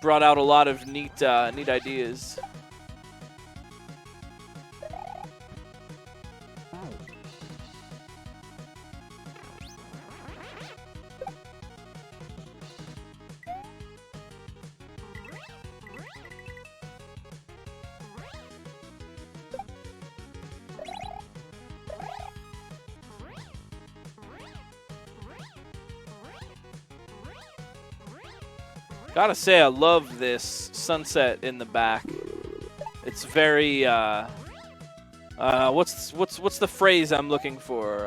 Brought out a lot of neat ideas. Gotta say, I love this sunset in the back. It's very what's the phrase I'm looking for?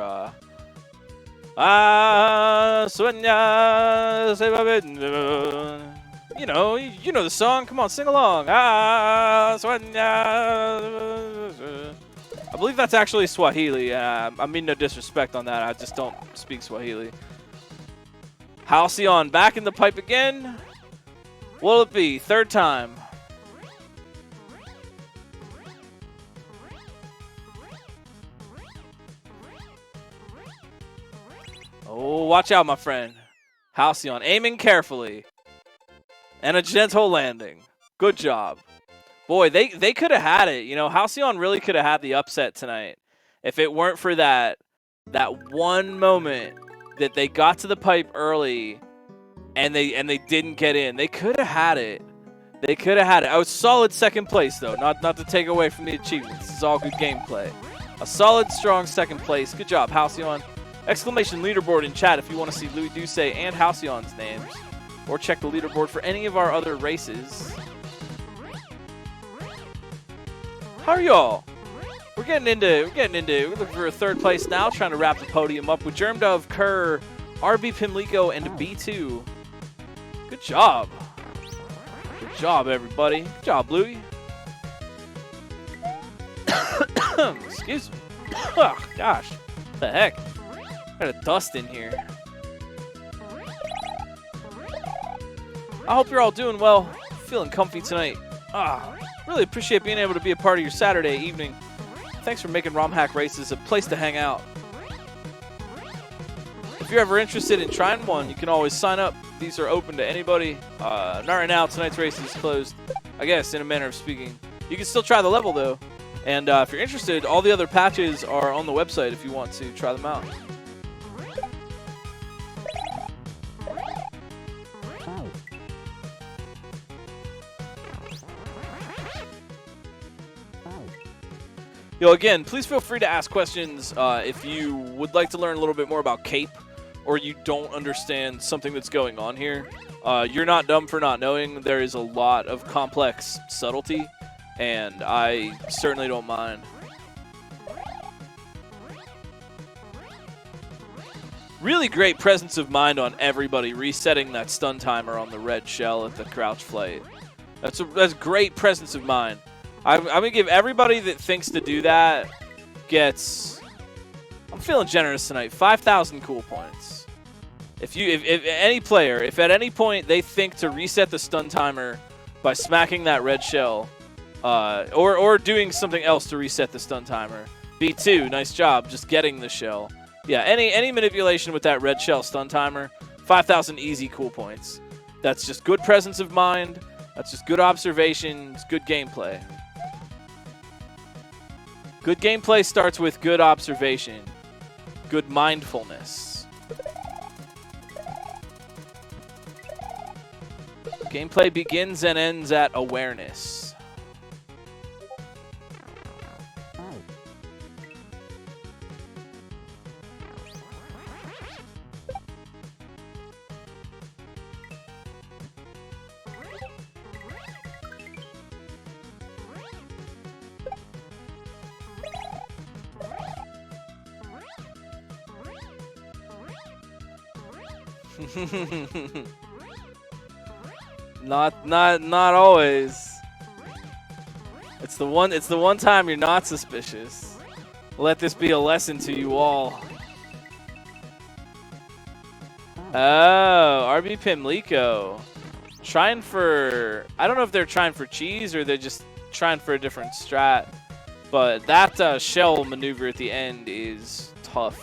You know the song. Come on, sing along. I believe that's actually Swahili. I mean no disrespect on that. I just don't speak Swahili. Halcyon back in the pipe again. Will it be? Third time. Oh, watch out, my friend. Halcyon aiming carefully. And a gentle landing. Good job. Boy, they could have had it. You know, Halcyon really could have had the upset tonight. If it weren't for that one moment that they got to the pipe early and they didn't get in. They could have had it. They could have had it. I was solid second place, though. Not to take away from the achievements. This is all good gameplay. A solid, strong second place. Good job, Halcyon. Exclamation leaderboard in chat if you want to see Louis Duce and Halcyon's names. Or check the leaderboard for any of our other races. How are y'all? We're looking for a third place now, trying to wrap the podium up with Germdove, Kerr, RB Pimlico, and B2. Good job. Good job, everybody. Good job, Louie. Excuse me. Oh, gosh. What the heck? Got a dust in here. I hope you're all doing well. Feeling comfy tonight. Really appreciate being able to be a part of your Saturday evening. Thanks for making Romhack races a place to hang out. If you're ever interested in trying one, you can always sign up. These are open to anybody. Not right now. Tonight's race is closed, I guess, in a manner of speaking. You can still try the level, though. And if you're interested, all the other patches are on the website if you want to try them out. Yo, again, please feel free to ask questions if you would like to learn a little bit more about Cape or you don't understand something that's going on here. You're not dumb for not knowing. There is a lot of complex subtlety, and I certainly don't mind. Really great presence of mind on everybody resetting that stun timer on the red shell at the crouch flight. That's great presence of mind. I'm going to give everybody that thinks to do that gets, I'm feeling generous tonight, 5,000 cool points. If any player, if at any point they think to reset the stun timer by smacking that red shell, or doing something else to reset the stun timer, B2, nice job, just getting the shell. Yeah, any manipulation with that red shell stun timer, 5,000 easy cool points. That's just good presence of mind. That's just good observation. It's good gameplay. Good gameplay starts with good observation, good mindfulness. Gameplay begins and ends at awareness. Not always. It's the one time you're not suspicious. Let this be a lesson to you all. Oh, RB Pimlico. Trying for, I don't know if they're trying for cheese or they're just trying for a different strat. But that shell maneuver at the end is tough.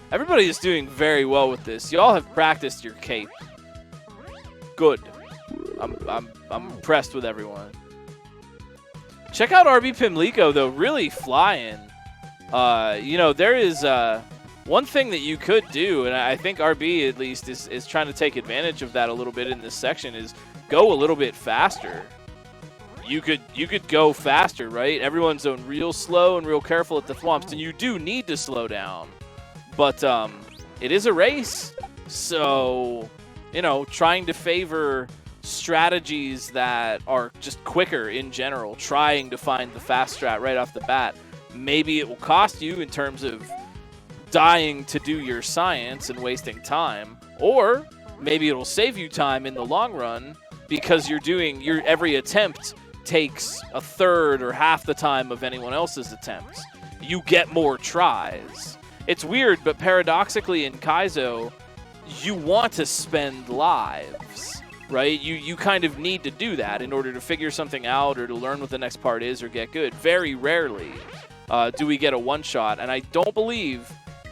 Everybody is doing very well with this. Y'all have practiced your cape. Good. I'm impressed with everyone. Check out RB Pimlico though, really flying. You know, there is one thing that you could do, and I think RB at least is trying to take advantage of that a little bit in this section, is go a little bit faster. You could go faster, right? Everyone's going real slow and real careful at the thwomps, and you do need to slow down. But it is a race, so, you know, trying to favor strategies that are just quicker in general, trying to find the fast strat right off the bat. Maybe it will cost you in terms of dying to do your science and wasting time, or maybe it will save you time in the long run because your every attempt takes a third or half the time of anyone else's attempts. You get more tries. It's weird, but paradoxically in Kaizo, you want to spend lives, right? You kind of need to do that in order to figure something out or to learn what the next part is or get good. Very rarely do we get a one-shot, and I don't believe,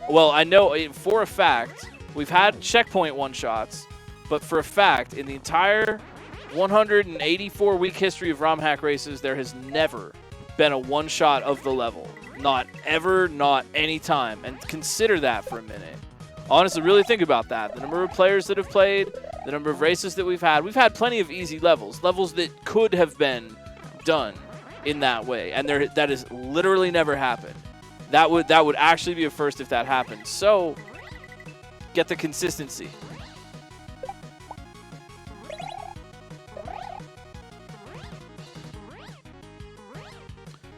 well, I know for a fact, we've had checkpoint one-shots, but for a fact, in the entire 184-week history of Romhack races, there has never been a one-shot of the level. Not ever, not any time. And consider that for a minute. Honestly, really think about that. The number of players that have played, the number of races that we've had plenty of easy levels that could have been done in that way. And that has literally never happened. That would actually be a first if that happened. So, get the consistency.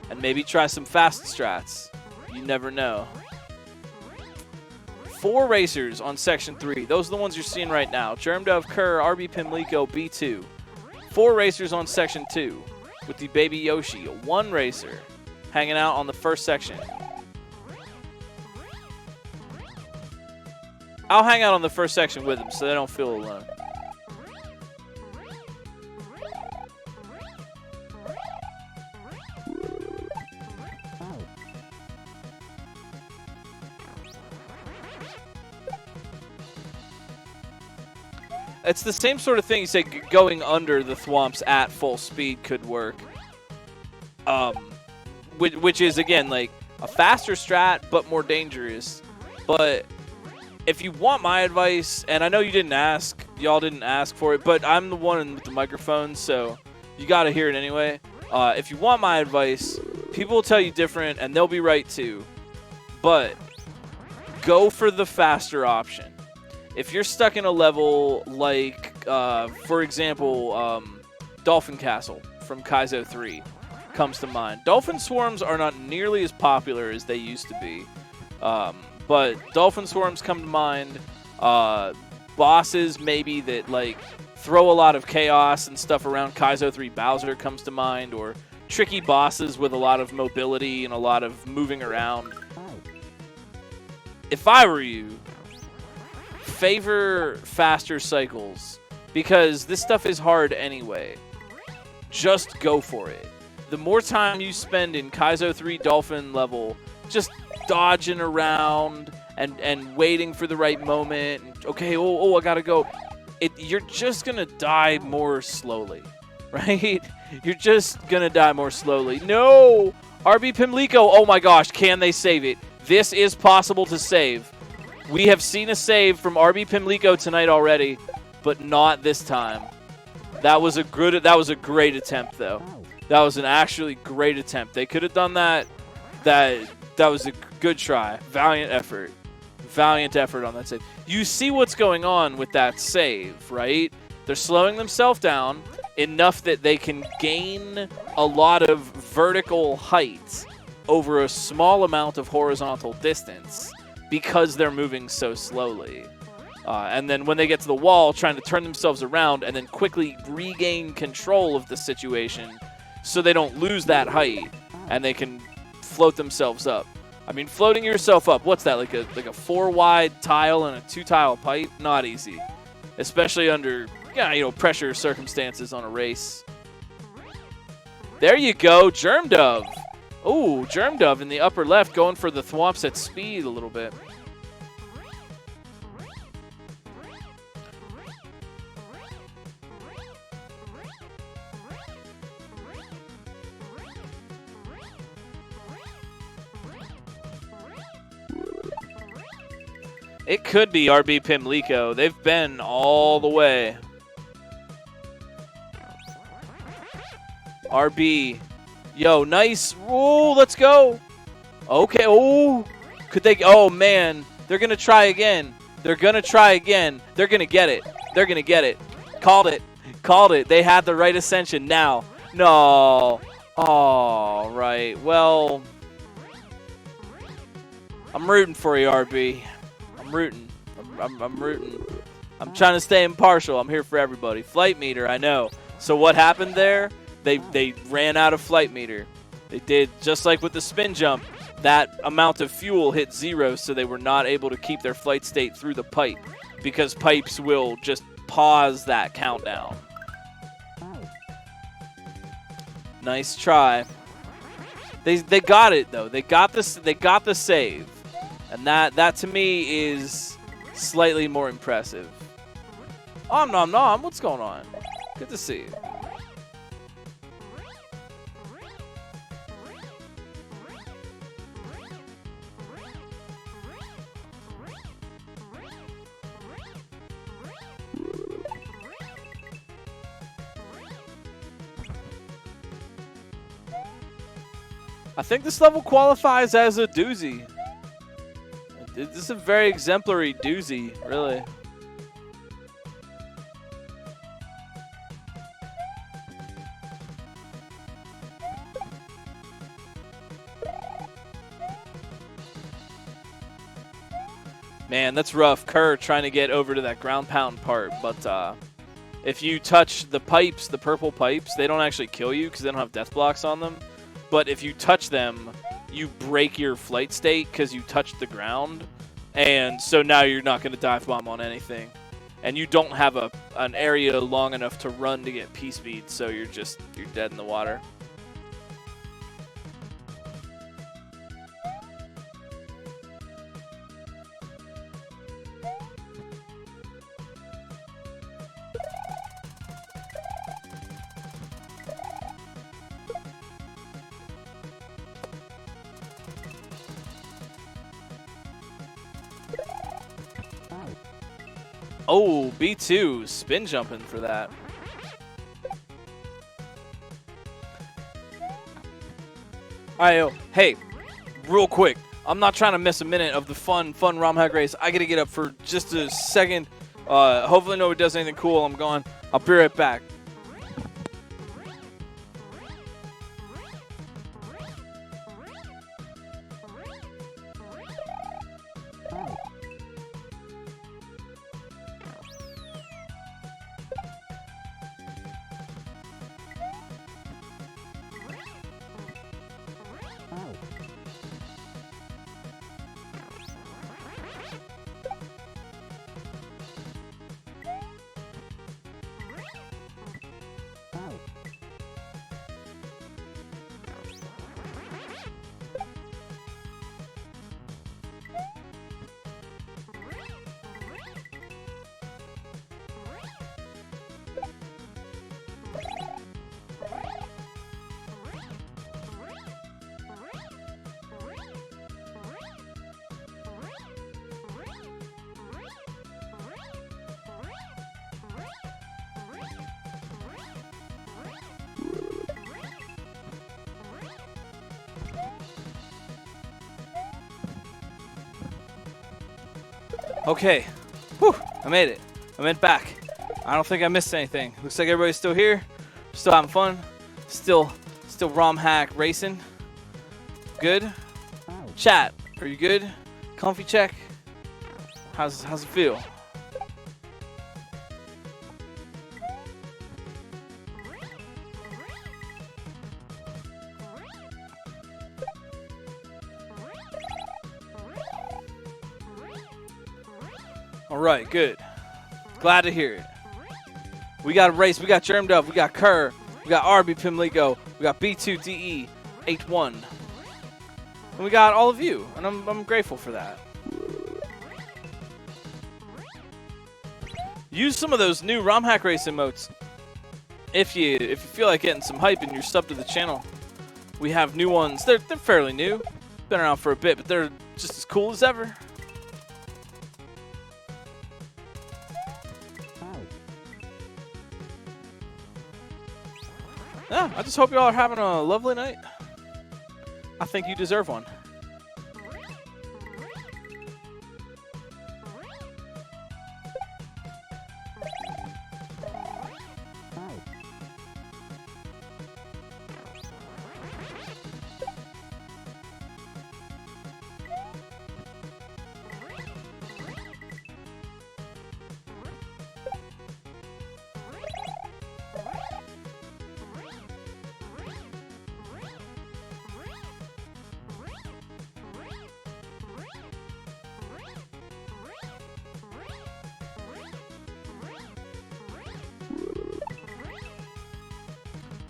And maybe try some fast strats. You never know. 4 racers on Section 3. Those are the ones you're seeing right now. Germdove, Kerr, RB Pimlico, B2. 4 racers on Section 2 with the Baby Yoshi. 1 racer hanging out on the first section. I'll hang out on the first section with them so they don't feel alone. It's the same sort of thing. You say going under the thwomps at full speed could work. Which is, again, like a faster strat, but more dangerous. But if you want my advice, and I know you didn't ask, y'all didn't ask for it, but I'm the one with the microphone, so you got to hear it anyway. If you want my advice, people will tell you different, and they'll be right too. But go for the faster option. If you're stuck in a level like, for example, Dolphin Castle from Kaizo 3 comes to mind. Dolphin Swarms are not nearly as popular as they used to be. But Dolphin Swarms come to mind. Bosses maybe that like throw a lot of chaos and stuff around Kaizo 3 Bowser comes to mind. Or tricky bosses with a lot of mobility and a lot of moving around. If I were you, favor faster cycles, because this stuff is hard anyway. Just go for it. The more time you spend in Kaizo 3 Dolphin level just dodging around and waiting for the right moment, and, okay, I gotta go, you're just gonna die more slowly, right? You're just gonna die more slowly. No! RB Pimlico, oh my gosh, can they save it? This is possible to save. We have seen a save from RB Pimlico tonight already, but not this time. That was a great attempt, though. That was an actually great attempt. They could have done that. That was a good try. Valiant effort. Valiant effort on that save. You see what's going on with that save, right? They're slowing themselves down enough that they can gain a lot of vertical height over a small amount of horizontal distance, because they're moving so slowly. And then when they get to the wall, trying to turn themselves around and then quickly regain control of the situation so they don't lose that height and they can float themselves up. I mean, floating yourself up, what's that, like a 4-wide tile and a 2-tile pipe? Not easy, especially under, pressure circumstances on a race. There you go, Germ Dove. Ooh, Germ Dove in the upper left going for the thwomps at speed a little bit. It could be RB Pimlico. They've been all the way. RB. Yo, nice. Oh, let's go. Okay. Oh, could they? Oh, man. They're going to try again. They're going to try again. They're going to get it. They're going to get it. Called it. Called it. They had the right ascension now. No. All right. Well, I'm rooting for you, RB. I'm rooting. I'm rooting. I'm trying to stay impartial. I'm here for everybody. Flight meter, I know. So what happened there? They ran out of flight meter. They did, just like with the spin jump, that amount of fuel hit 0, so they were not able to keep their flight state through the pipe because pipes will just pause that countdown. Nice try. They got it though. They got this. They got the save. And that to me is slightly more impressive. Om nom nom, what's going on? Good to see you. I think this level qualifies as a doozy. This is a very exemplary doozy, really. Man, that's rough. Kerr trying to get over to that ground pound part, but if you touch the pipes, the purple pipes, they don't actually kill you because they don't have death blocks on them. But if you touch them, you break your flight state because you touched the ground, and so now you're not going to dive bomb on anything. And you don't have an area long enough to run to get P-speed, so you're dead in the water. Oh, B2, spin jumping for that. Alright, hey, real quick. I'm not trying to miss a minute of the fun Romhack race. I gotta get up for just a second. Hopefully nobody does anything cool. I'm gone. I'll be right back. Okay, whew, I made it. I made it back. I don't think I missed anything. Looks like everybody's still here, still having fun, still Romhack racing. Good. Chat, are you good? Comfy check. How's it feel? right, good. Glad to hear it. We got a race. We got Germ Dove. We got Kerr. We got RB Pimlico. We got B2DE81. And we got all of you, and I'm grateful for that. Use some of those new Romhack race emotes if you feel like getting some hype and you're subbed to the channel. We have new ones. They're fairly new. Been around for a bit, but they're just as cool as ever. Yeah, I just hope you all are having a lovely night. I think you deserve one.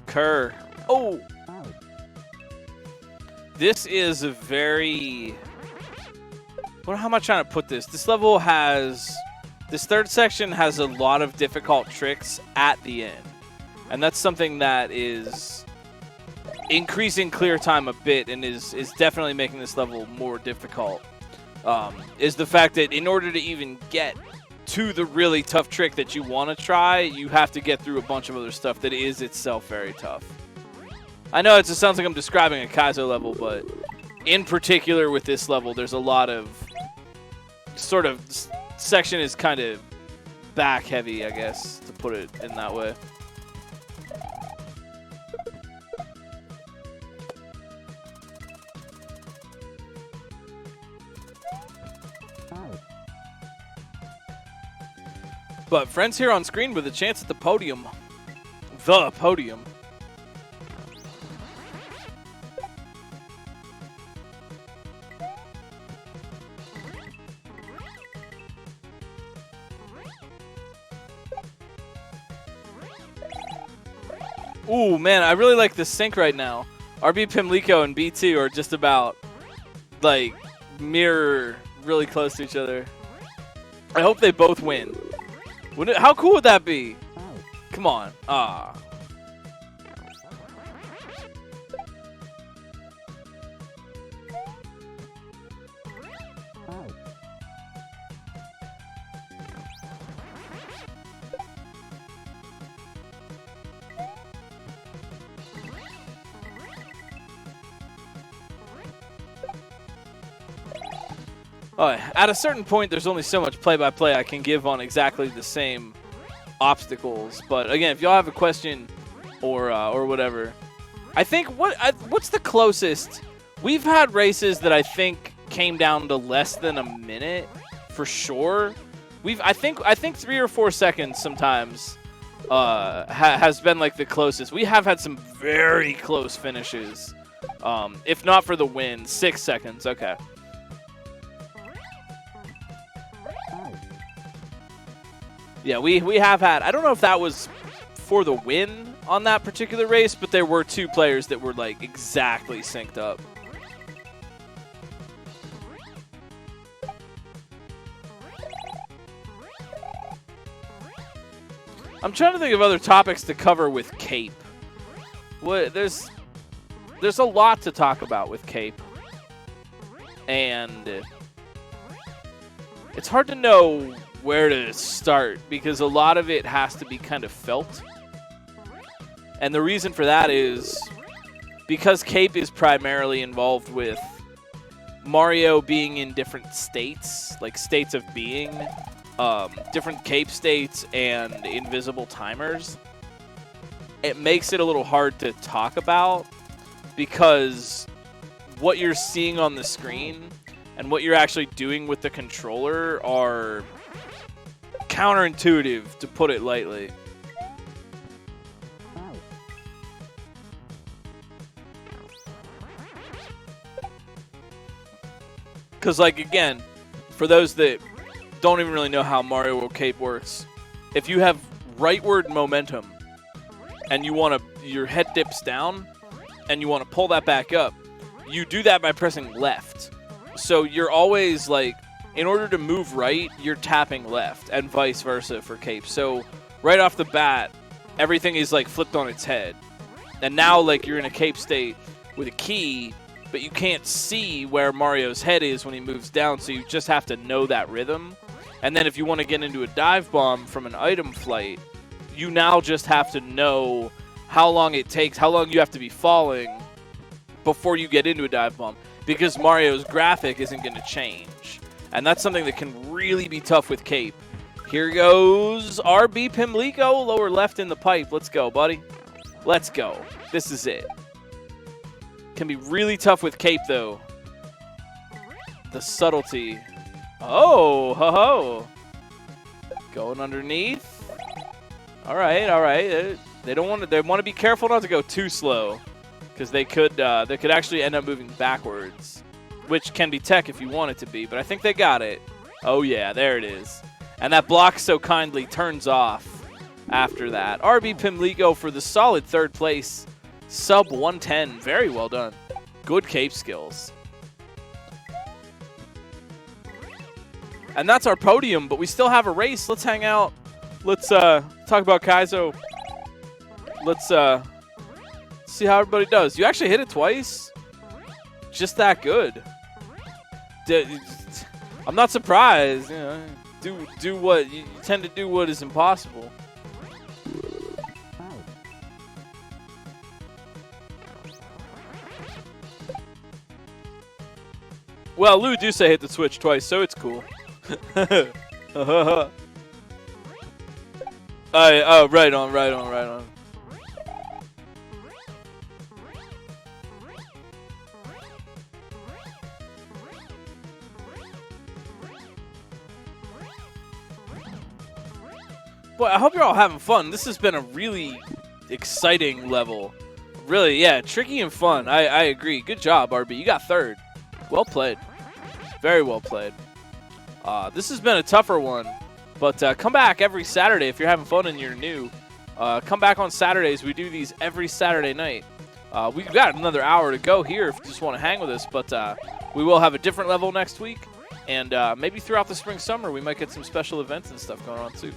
Kerr. Oh! This is a very... How am I trying to put this? This level has... This third section has a lot of difficult tricks at the end. And that's something that is increasing clear time a bit and is definitely making this level more difficult. Is the fact that in order to even get to the really tough trick that you want to try, you have to get through a bunch of other stuff that is itself very tough. I know it just sounds like I'm describing a Kaizo level, but in particular with this level, there's a lot of sort of section is kind of back heavy, I guess, to put it in that way. But friends here on screen with a chance at the podium. The podium. Ooh, man, I really like this sync right now. RB Pimlico and B2 are just about, like, mirror really close to each other. I hope they both win. How cool would that be? Come on. Ah. At a certain point, there's only so much play-by-play I can give on exactly the same obstacles. But again, if y'all have a question or whatever, I think what's the closest? We've had races that I think came down to less than a minute for sure. I think 3 or 4 seconds sometimes has been like the closest. We have had some very close finishes. If not for the win, 6 seconds. Okay. Yeah, we have had, I don't know if that was for the win on that particular race, but there were 2 players that were like exactly synced up. I'm trying to think of other topics to cover with Cape. There's a lot to talk about with Cape. And it's hard to know where to start because a lot of it has to be kind of felt. And the reason for that is because Cape is primarily involved with Mario being in different states, like states of being, different Cape states and invisible timers. It makes it a little hard to talk about because what you're seeing on the screen and what you're actually doing with the controller are counterintuitive, to put it lightly. Because, like, again, for those that don't even really know how Mario World Cape works. If you have rightward momentum and your head dips down and you want to pull that back up, you do that by pressing left. So you're always like, in order to move right, you're tapping left, and vice versa for Cape. So right off the bat, everything is like flipped on its head. And now like you're in a Cape state with a key, but you can't see where Mario's head is when he moves down, so you just have to know that rhythm. And then if you want to get into a dive bomb from an item flight, you now just have to know how long it takes, how long you have to be falling before you get into a dive bomb, because Mario's graphic isn't going to change. And that's something that can really be tough with Cape. Here goes RB Pimlico, lower left in the pipe. Let's go, buddy. Let's go. This is it. Can be really tough with Cape, though. The subtlety. Oh, ho-ho. Going underneath. All right, all right. They don't want to. They want to be careful not to go too slow, because they could actually end up moving backwards, which can be tech if you want it to be. But I think they got it. Oh yeah, there it is. And that block so kindly turns off after that. RB Pimlico for the solid third place. Sub 110. Very well done. Good Cape skills. And that's our podium, but we still have a race. Let's hang out. Let's talk about Kaizo. Let's see how everybody does. You actually hit it twice? Just that good. I'm not surprised. You know, do what you tend to do. What is impossible. Well, Lou Duce hit the switch twice, so it's cool. Oh, right on, right on, right on. Boy, I hope you're all having fun. This has been a really exciting level. Really, yeah, tricky and fun. I agree. Good job, RB. You got third. Well played. Very well played. This has been a tougher one, but come back every Saturday if you're having fun and you're new. Come back on Saturdays. We do these every Saturday night. We've got another hour to go here if you just want to hang with us, but we will have a different level next week, and maybe throughout the spring, summer, we might get some special events and stuff going on too.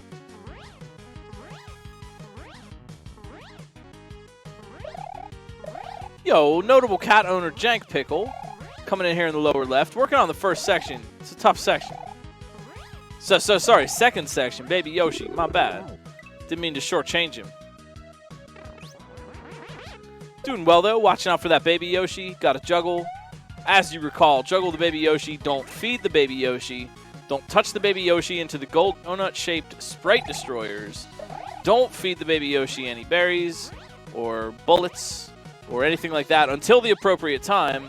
Yo, notable cat owner Jank Pickle coming in here in the lower left, working on the first section. It's a tough section. So sorry, second section. Baby Yoshi, my bad. Didn't mean to shortchange him. Doing well, though. Watching out for that Baby Yoshi. Got to juggle. As you recall, juggle the Baby Yoshi. Don't feed the Baby Yoshi. Don't touch the Baby Yoshi into the gold donut-shaped Sprite Destroyers. Don't feed the Baby Yoshi any berries or bullets or anything like that until the appropriate time,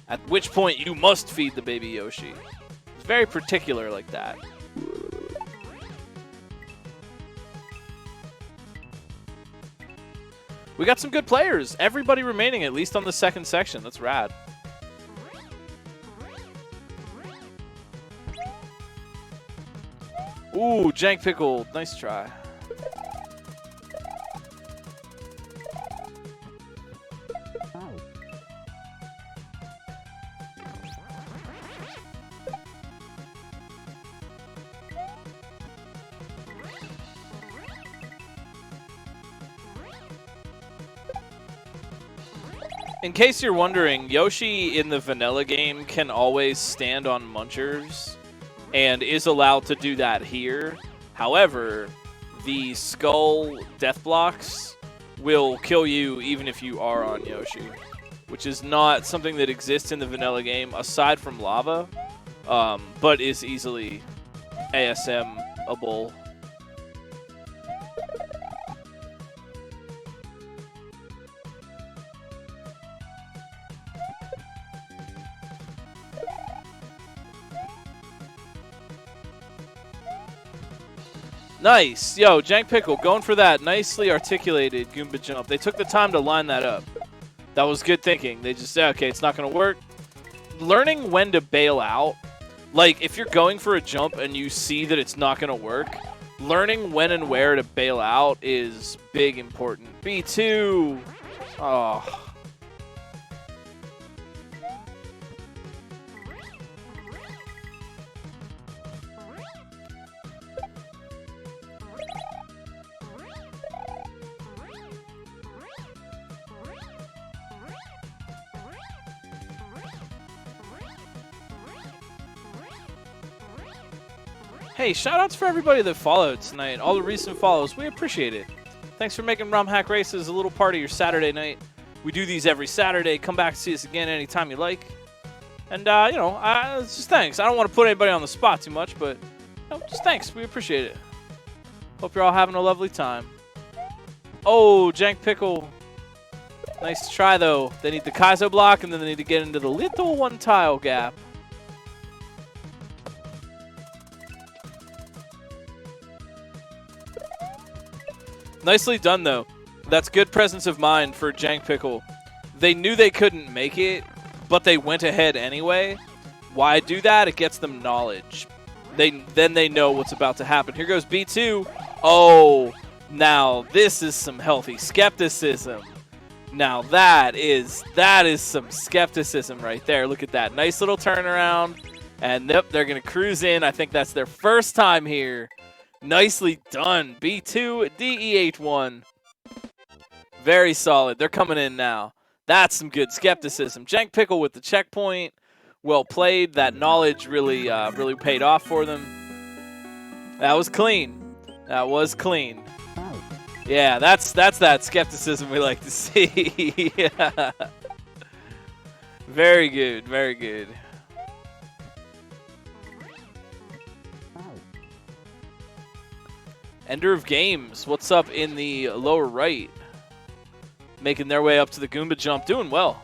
at which point you must feed the Baby Yoshi. It's very particular like that. We got some good players. Everybody remaining at least on the second section. That's rad. Ooh, Jank Pickle. Nice try. In case you're wondering, Yoshi in the vanilla game can always stand on munchers and is allowed to do that here. However, the skull death blocks will kill you even if you are on Yoshi, which is not something that exists in the vanilla game aside from lava, but is easily ASM-able. Nice. Yo, Jank Pickle going for that nicely articulated Goomba jump. They took the time to line that up. That was good thinking. They just said, okay, it's not going to work. Learning when to bail out Like, if you're going for a jump and you see that it's not going to work, learning when and where to bail out is big important. B2! Oh. Hey, shoutouts for everybody that followed tonight. All the recent follows. We appreciate it. Thanks for making Romhack Races a little part of your Saturday night. We do these every Saturday. Come back and see us again anytime you like. And, you know, it's just thanks. I don't want to put anybody on the spot too much, but just thanks. We appreciate it. Hope you're all having a lovely time. Oh, Jank Pickle. Nice try, though. They need the Kaizo block, and then they need to get into the little one-tile gap. Nicely done, though. That's good presence of mind for Jank Pickle. They knew they couldn't make it, but they went ahead anyway. Why do that? It gets them knowledge. Then they know what's about to happen. Here goes B2. Oh, now this is some healthy skepticism. Now that is some skepticism right there. Look at that. Nice little turnaround. And yep, they're going to cruise in. I think that's their first time here. Nicely done. B2, DEH1. Very solid. They're coming in now. That's some good skepticism. Jank Pickle with the checkpoint. Well played. That knowledge really paid off for them. That was clean. That was clean. Yeah, that's that skepticism we like to see. Yeah. Very good. Very good. Ender of Games, what's up in the lower right? Making their way up to the Goomba jump, doing well.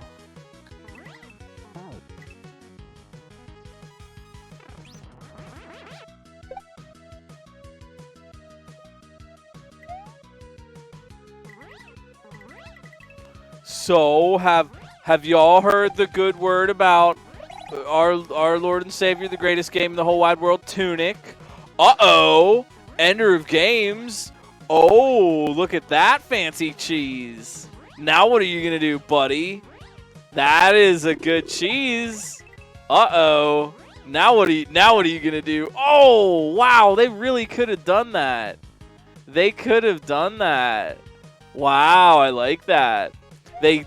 So, have y'all heard the good word about our Lord and Savior, the greatest game in the whole wide world, Tunic? Uh-oh! Ender of Games. Oh, look at that fancy cheese. Now what are you going to do, buddy? That is a good cheese. Uh-oh. Now what are you going to do? Oh, wow. They really could have done that. They could have done that. Wow, I like that. They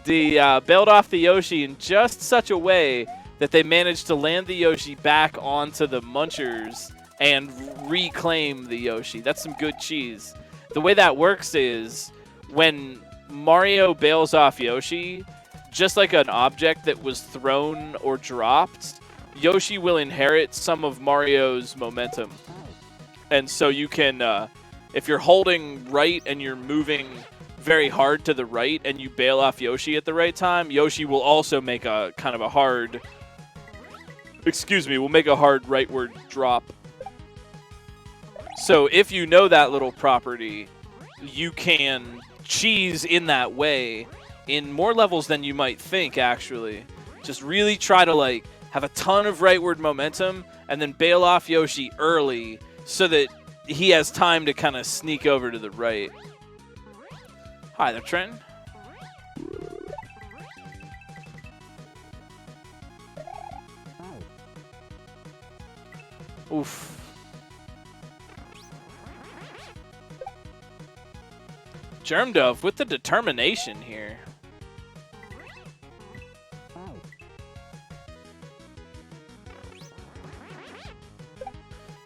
bailed off the Yoshi in just such a way that they managed to land the Yoshi back onto the Munchers and reclaim the Yoshi. That's some good cheese. The way that works is when Mario bails off Yoshi, just like an object that was thrown or dropped, Yoshi will inherit some of Mario's momentum. And so you can, if you're holding right and you're moving very hard to the right and you bail off Yoshi at the right time, Yoshi will also make a kind of a hard, will make a hard rightward drop. So if you know that little property, you can cheese in that way in more levels than you might think, actually. Just really try to like have a ton of rightward momentum and then bail off Yoshi early so that he has time to kind of sneak over to the right. Hi there, Trenton. Oof. Germdove with the determination here.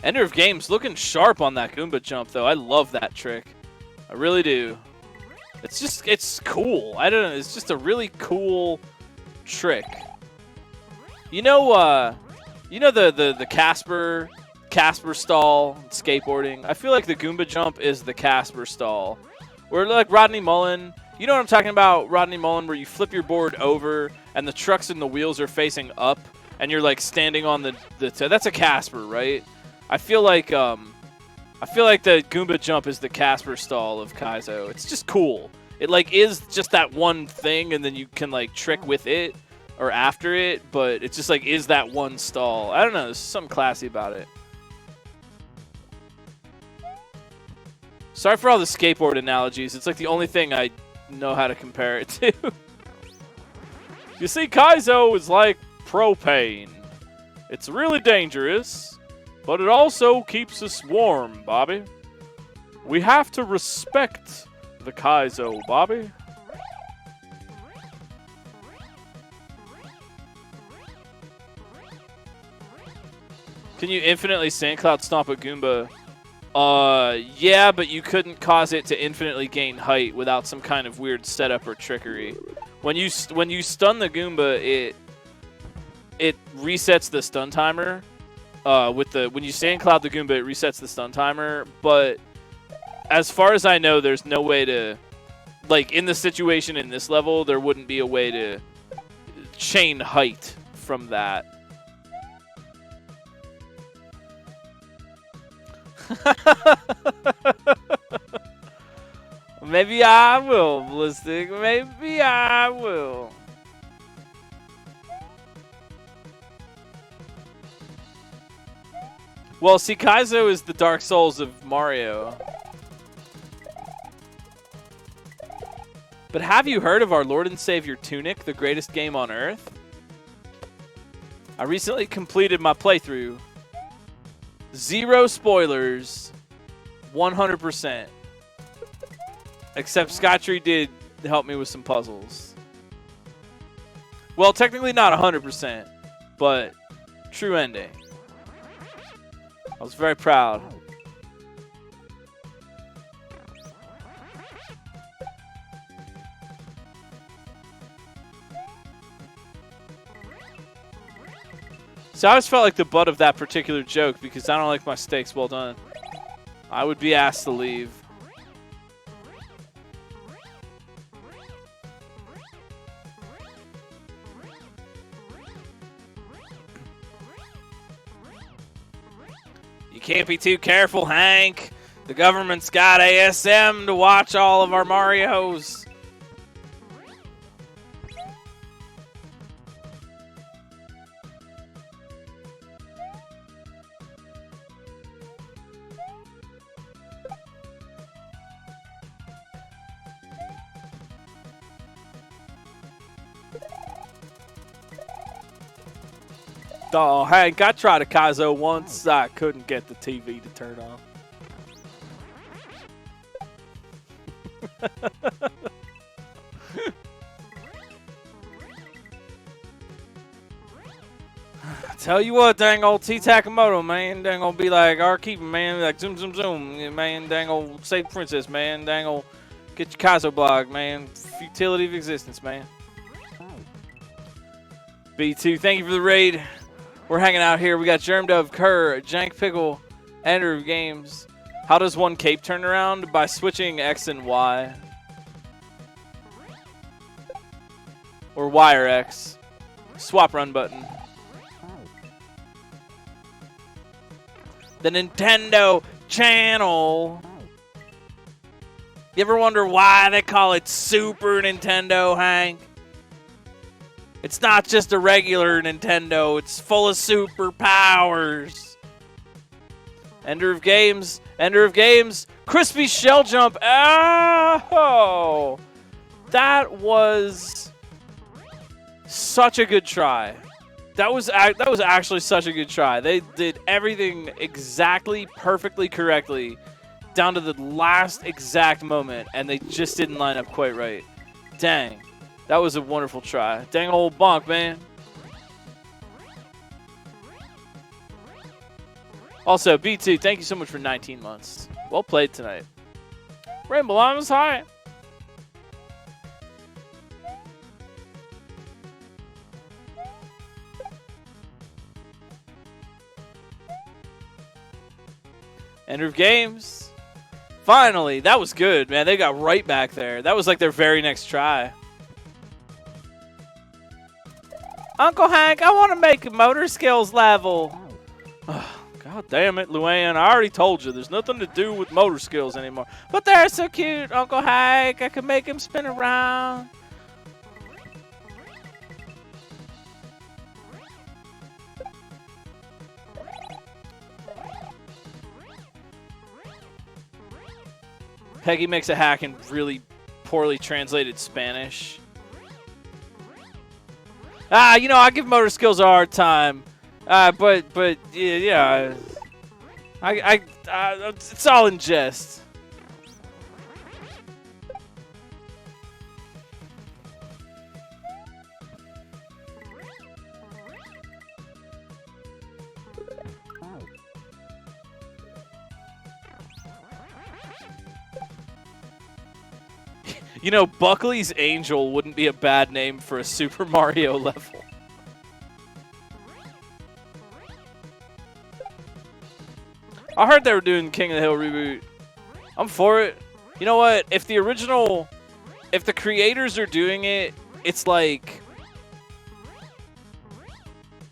Ender of Games looking sharp on that Goomba jump, though. I love that trick. I really do. It's cool. I don't know. It's just a really cool trick. You know the Casper stall skateboarding? I feel like the Goomba jump is the Casper stall. Where like Rodney Mullen, you know what I'm talking about, Rodney Mullen, where you flip your board over and the trucks and the wheels are facing up and you're like standing on the that's a Casper, right? I feel like the Goomba jump is the Casper stall of Kaizo. It's just cool. It like is just that one thing and then you can like trick with it. or after it, but it's just like, is that one stall? I don't know. There's something classy about it. Sorry for all the skateboard analogies. It's like the only thing I know how to compare it to. You see, Kaizo is like propane. It's really dangerous, but it also keeps us warm, Bobby. We have to respect the Kaizo, Bobby. Can you infinitely Sand Cloud Stomp a Goomba? Yeah, but you couldn't cause it to infinitely gain height without some kind of weird setup or trickery. When you stun the Goomba, it resets the stun timer. When you Sand Cloud the Goomba, it resets the stun timer. But as far as I know, there's no way to, like, in the situation in this level, there wouldn't be a way to chain height from that. Maybe I will, Ballistic. Maybe I will. Well, see, Kaizo is the Dark Souls of Mario. But have you heard of our Lord and Savior Tunic, the greatest game on Earth? I recently completed my playthrough. 0 spoilers, 100%. Except Skytree did help me with some puzzles. Well, technically not 100%, but true ending. I was very proud. So I always felt like the butt of that particular joke because I don't like my steaks well done. I would be asked to leave. You can't be too careful, Hank. The government's got ASM to watch all of our Marios. Oh, Hank, I tried a Kaizo once. I couldn't get the TV to turn on. Tell you what, dang old T Takamoto, man, dang old be like our keeping, man, like zoom, zoom, zoom, man, dang old save princess, man, dang old get your Kaizo blog, man, futility of existence, man. B2, thank you for the raid. We're hanging out here. We got Germ Dove, Kerr, Jank Pickle, Andrew Games. How does one cape turn around? By switching X and Y. Or Y or X. Swap run button. The Nintendo Channel. You ever wonder why they call it Super Nintendo, Hank? It's not just a regular Nintendo. It's full of superpowers. Ender of Games. Ender of Games. Crispy Shell Jump. Oh! That was such a good try. That was actually such a good try. They did everything exactly, perfectly, correctly, down to the last exact moment, and they just didn't line up quite right. Dang. That was a wonderful try. Dang old bonk, man. Also, B2, thank you so much for 19 months. Well played tonight. Rainbow Llamas, hi. End of Games. Finally, that was good, man. They got right back there. That was like their very next try. Uncle Hank, I want to make a motor skills level. Oh, God damn it, Luann. I already told you there's nothing to do with motor skills anymore. But they're so cute, Uncle Hank. I can make him spin around. Peggy makes a hack in really poorly translated Spanish. You know, I give motor skills a hard time. But yeah, it's all in jest. You know, Buckley's Angel wouldn't be a bad name for a Super Mario level. I heard they were doing King of the Hill reboot. I'm for it. You know what? If the creators are doing it, it's like,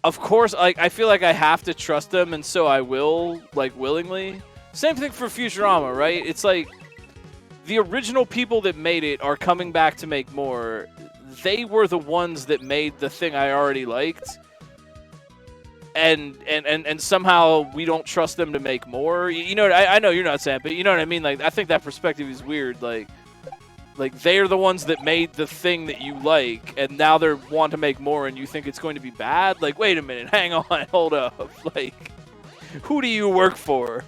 of course, like, I feel like I have to trust them, and so I will, like, willingly. Same thing for Futurama, right? It's like, the original people that made it are coming back to make more. They were the ones that made the thing I already liked. And somehow we don't trust them to make more. You know, I know you're not saying, but you know what I mean? Like, I think that perspective is weird. Like they're the ones that made the thing that you like, and now they want to make more, and you think it's going to be bad? Like, wait a minute, hang on, hold up. Like, who do you work for?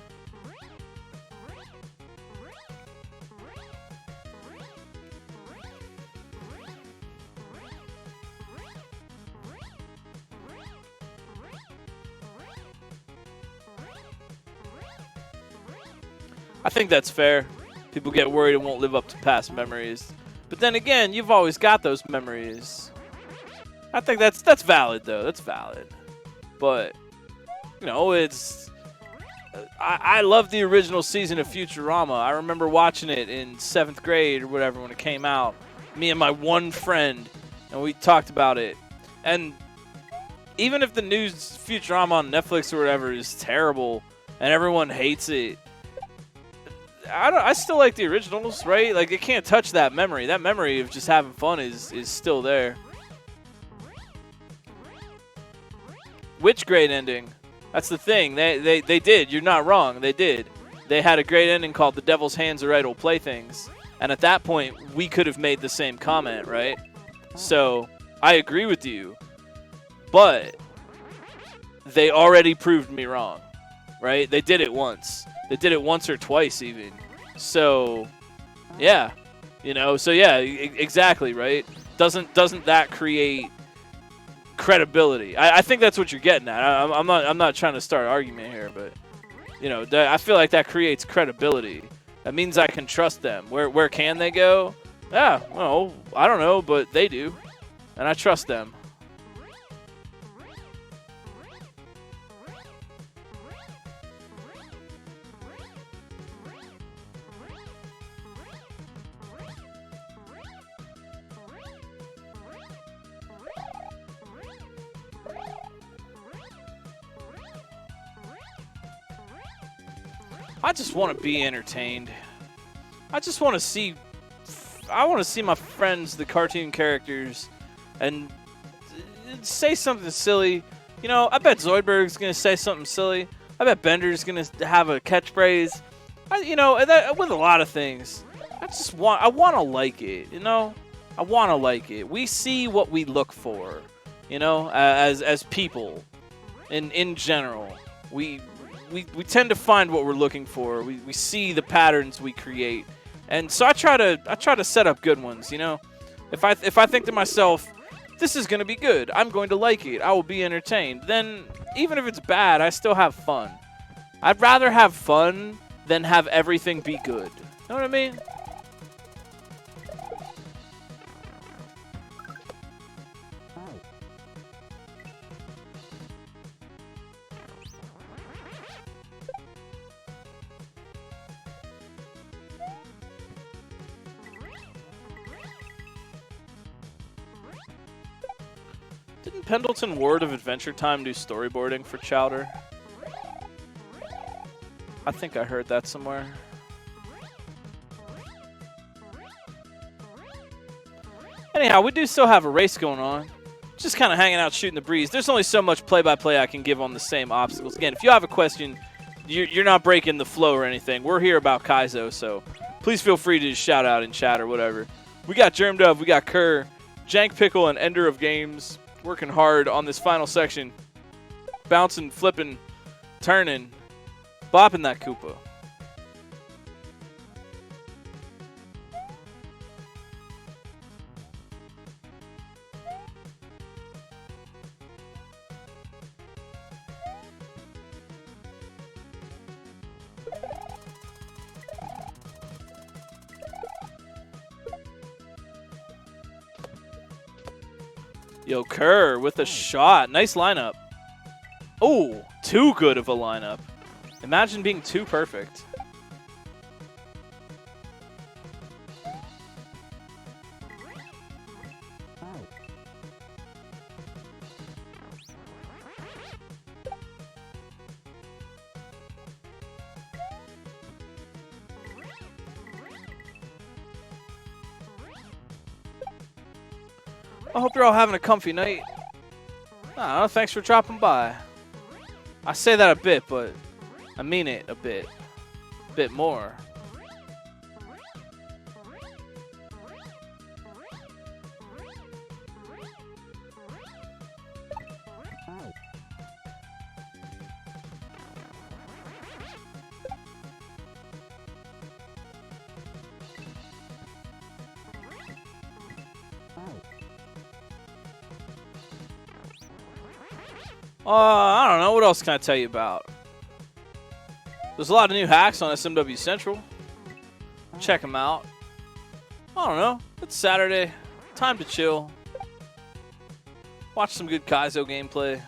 I think that's fair. People get worried it won't live up to past memories. But then again, you've always got those memories. I think that's valid, though. That's valid. But, you know, it's... I love the original season of Futurama. I remember watching it in 7th grade or whatever when it came out. Me and my one friend, and we talked about it. And even if the new Futurama on Netflix or whatever is terrible and everyone hates it, I still like the originals, right? Like, it can't touch that memory. That memory of just having fun is still there. Which great ending? That's the thing. They did. You're not wrong. They did. They had a great ending called The Devil's Hands Are Idle Playthings. And at that point, we could have made the same comment, right? So, I agree with you. But they already proved me wrong, right? They did it once. They did it once or twice even. So, yeah. You know, so yeah, exactly, right? Doesn't that create credibility? I think that's what you're getting at. I'm not trying to start an argument here, but you know, I feel like that creates credibility. That means I can trust them. Where can they go? Yeah, well, I don't know, but they do. And I trust them. I just want to be entertained. I just want to see... I want to see my friends, the cartoon characters, and say something silly. You know, I bet Zoidberg's going to say something silly. I bet Bender's going to have a catchphrase. You know, with a lot of things. I want to like it, you know? I want to like it. We see what we look for, you know, as people in general. We tend to find what we're looking for. We see the patterns we create, and so I try to set up good ones. You know, if I think to myself, this is going to be good, I'm going to like it, I will be entertained. Then even if it's bad, I still have fun. I'd rather have fun than have everything be good. You know what I mean? Didn't Pendleton Ward of Adventure Time do storyboarding for Chowder? I think I heard that somewhere. Anyhow, we do still have a race going on. Just kind of hanging out, shooting the breeze. There's only so much play-by-play I can give on the same obstacles. Again, if you have a question, you're not breaking the flow or anything. We're here about Kaizo, so please feel free to just shout out in chat or whatever. We got Germ Dove, we got Kerr, Jank Pickle, and Ender of Games working hard on this final section. Bouncing, flipping, turning, bopping that Koopa. Yo, Kerr with a shot. Nice lineup. Oh, too good of a lineup. Imagine being too perfect. I hope you're all having a comfy night. Oh, thanks for dropping by. I say that a bit, but I mean it a bit. Bit more. I don't know. What else can I tell you about? There's a lot of new hacks on SMW Central. Check them out. I don't know. It's Saturday. Time to chill. Watch some good Kaizo gameplay.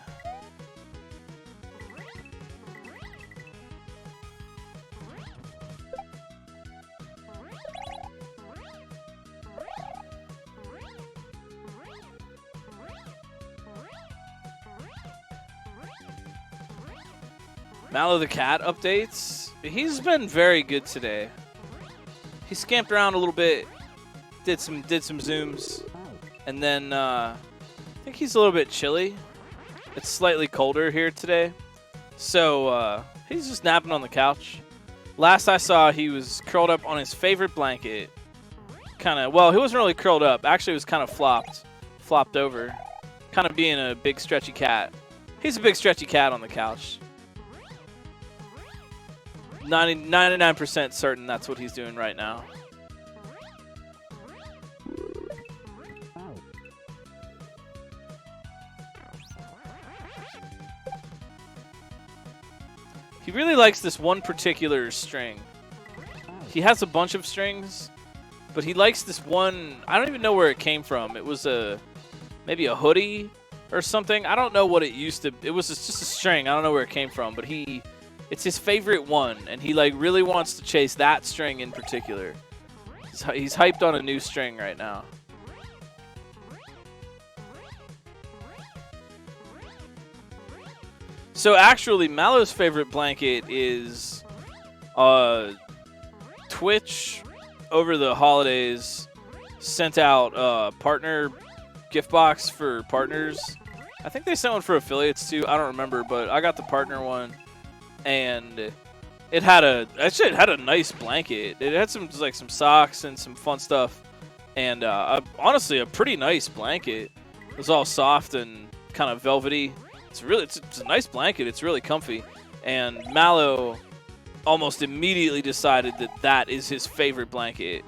Mallow the Cat updates. He's been very good today. He scamped around a little bit, did some zooms, and then I think he's a little bit chilly. It's slightly colder here today, so he's just napping on the couch. Last I saw, he was curled up on his favorite blanket. Well, he wasn't really curled up. Actually, it was kind of flopped over, kind of being a big stretchy cat. He's a big stretchy cat on the couch. 99% certain that's what he's doing right now. He really likes this one particular string. He has a bunch of strings, but he likes this one. I don't even know where it came from. It was maybe a hoodie or something. I don't know what it used to. It was just a string. I don't know where it came from, but it's his favorite one, and he like really wants to chase that string in particular. He's hyped on a new string right now. So actually, Mallow's favorite blanket is Twitch over the holidays sent out a partner gift box for partners. I think they sent one for affiliates too. I don't remember, but I got the partner one. And it had a nice blanket. It had some socks and some fun stuff, and honestly a pretty nice blanket. It was all soft and kind of velvety. It's a nice blanket. It's really comfy. And Mallow almost immediately decided that is his favorite blanket,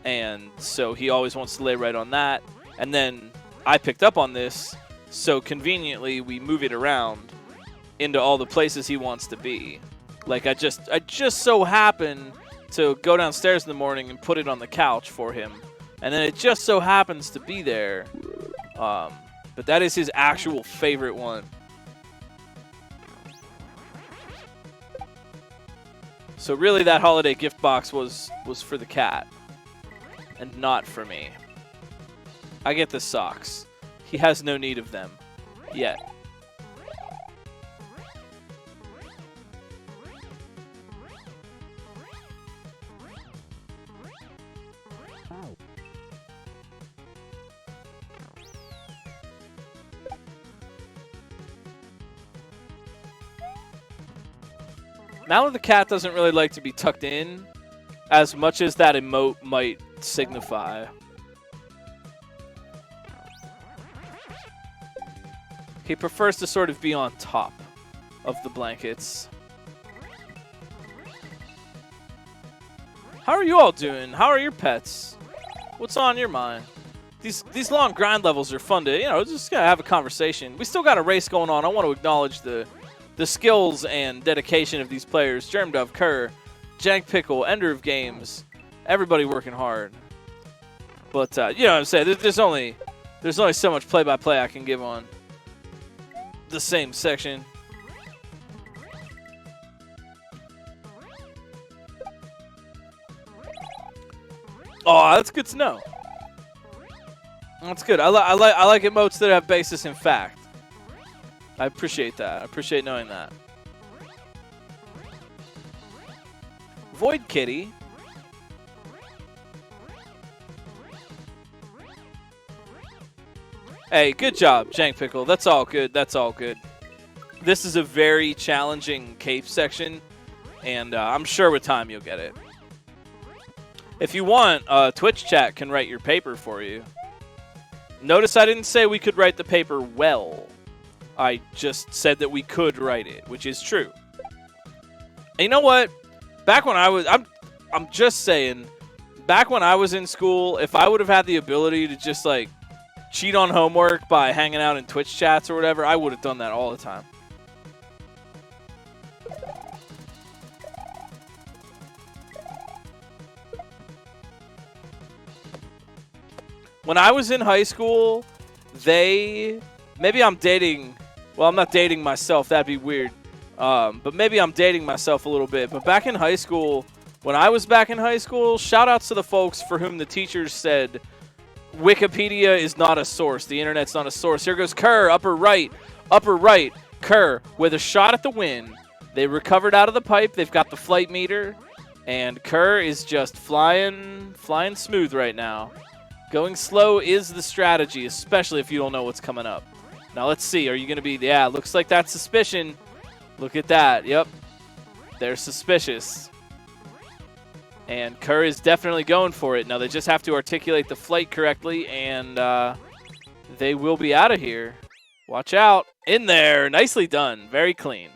and so he always wants to lay right on that. And then I picked up on this, so conveniently we move it around into all the places he wants to be. Like I just so happen to go downstairs in the morning and put it on the couch for him, and then it just so happens to be there. But that is his actual favorite one. So really, that holiday gift box was for the cat, and not for me. I get the socks. He has no need of them yet. Mallow the cat doesn't really like to be tucked in as much as that emote might signify. He prefers to sort of be on top of the blankets. How are you all doing? How are your pets? What's on your mind? These long grind levels are fun to, just gotta have a conversation. We still got a race going on. I want to acknowledge the skills and dedication of these players. Germdove, Kerr, Jank Pickle, Ender of Games, everybody working hard. But you know what I'm saying? There's only so much play-by-play I can give on the same section. Oh, that's good to know. That's good. I like emotes that have basis in fact. I appreciate that. I appreciate knowing that. Void Kitty. Hey, good job, Jank Pickle. That's all good. That's all good. This is a very challenging cape section, and I'm sure with time you'll get it. If you want, Twitch chat can write your paper for you. Notice I didn't say we could write the paper well. I just said that we could write it, which is true. And you know what? Back when I was, I'm just saying, back when I was in school, if I would have had the ability to just like cheat on homework by hanging out in Twitch chats or whatever, I would have done that all the time. When I was in high school, maybe I'm dating, well, I'm not dating myself, that'd be weird. But maybe I'm dating myself a little bit. But back in high school, when I was back in high school, shout outs to the folks for whom the teachers said, Wikipedia is not a source. The internet's not a source. Here goes Kerr, upper right, Kerr with a shot at the win. They recovered out of the pipe. They've got the flight meter. And Kerr is just flying smooth right now. Going slow is the strategy, especially if you don't know what's coming up. Now let's see. Are you going to be, yeah, looks like that's suspicion. Look at that. Yep. They're suspicious. And Kerr is definitely going for it. Now they just have to articulate the flight correctly, and they will be out of here. Watch out. In there. Nicely done. Very clean.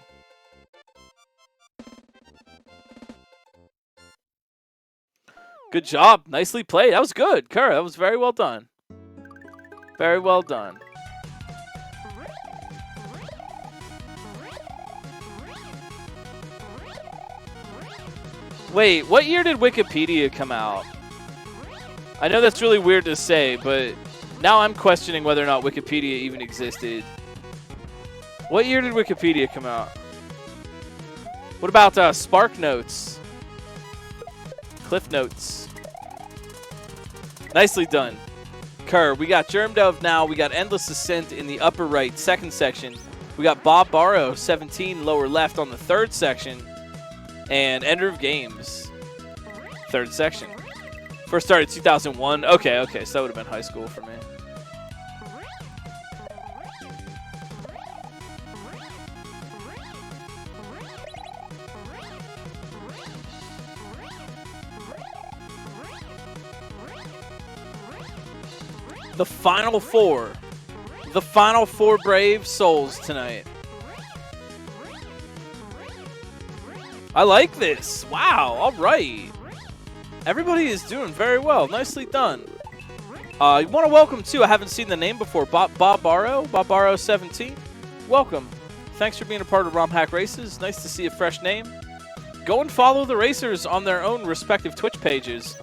Good job. Nicely played. That was good, Kerr. That was very well done. Very well done. Wait, what year did Wikipedia come out? I know that's really weird to say, but now I'm questioning whether or not Wikipedia even existed. What year did Wikipedia come out? What about Spark Notes? Cliff Notes. Nicely done, Kerr. We got Germdove now. We got Endless Ascent in the upper right, second section. We got Bob Barrow, 17, lower left on the third section. And Ender of Games, third section. First started 2001. Okay, so that would have been high school for me. The final four. The final four brave souls tonight. I like this. Wow. All right. Everybody is doing very well. Nicely done. You want to welcome, too. I haven't seen the name before. Bob Barrow. Bob Barrow 17. Welcome. Thanks for being a part of Romhack Races. Nice to see a fresh name. Go and follow the racers on their own respective Twitch pages.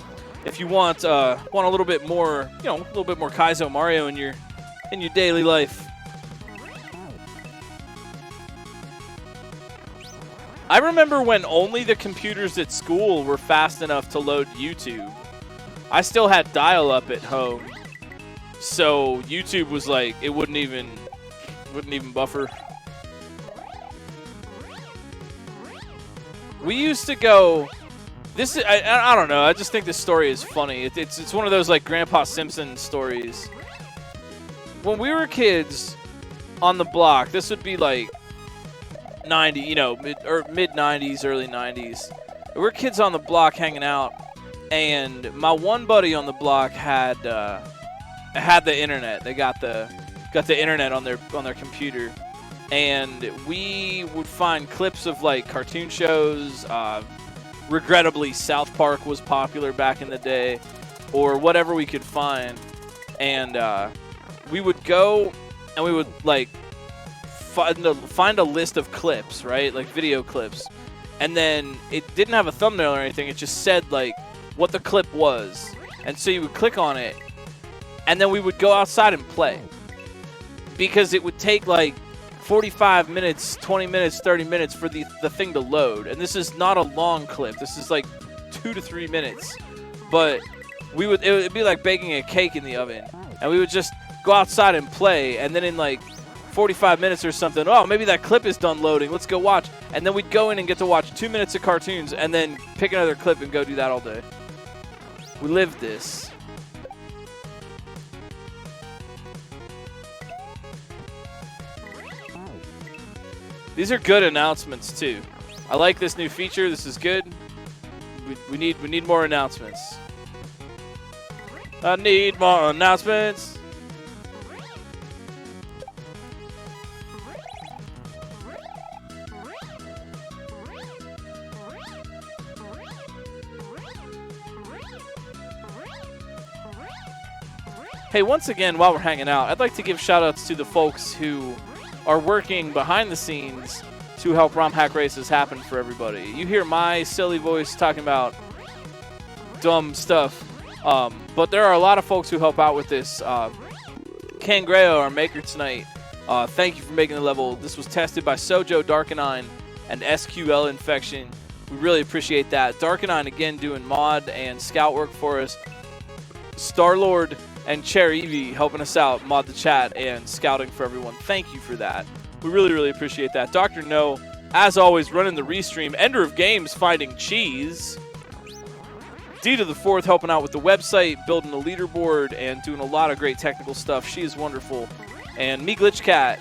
If you want a little bit more, a little bit more Kaizo Mario in your daily life. I remember when only the computers at school were fast enough to load YouTube. I still had dial-up at home, so YouTube was like it wouldn't even buffer. We used to go. This is I don't know. I just think this story is funny. It's one of those like Grandpa Simpson stories. When we were kids on the block, this would be like 90, mid 90s, early 90s. we're kids on the block hanging out, and my one buddy on the block had the internet. They got the internet on their computer, and we would find clips of like cartoon shows. Regrettably, South Park was popular back in the day, or whatever we could find, and we would go and we would like find a list of clips, right? Like video clips. And then it didn't have a thumbnail or anything. It just said like what the clip was. And so you would click on it, and then we would go outside and play. Because it would take like 45 minutes, 20 minutes, 30 minutes for the thing to load. And this is not a long clip. This is like 2 to 3 minutes. But it would be like baking a cake in the oven. And we would just go outside and play, and then in like 45 minutes or something, oh, maybe that clip is done loading, let's go watch. And then we'd go in and get to watch 2 minutes of cartoons and then pick another clip and go do that all day. We lived this. These are good announcements too. I like this new feature. This is good. We need more announcements. I need more announcements. Hey, once again, while we're hanging out, I'd like to give shout-outs to the folks who are working behind the scenes to help Romhack races happen for everybody. You hear my silly voice talking about dumb stuff, but there are a lot of folks who help out with this. Cangrejo, our maker tonight, thank you for making the level. This was tested by Sojo, Darkenine, and SQL Infection. We really appreciate that. Darkenine, again, doing mod and scout work for us. Starlord and Cherry Evie helping us out, mod the chat, and scouting for everyone. Thank you for that. We really, really appreciate that. Dr. No, as always, running the restream. Ender of Games finding cheese. D to the Fourth helping out with the website, building a leaderboard, and doing a lot of great technical stuff. She is wonderful. And me, Glitch Cat,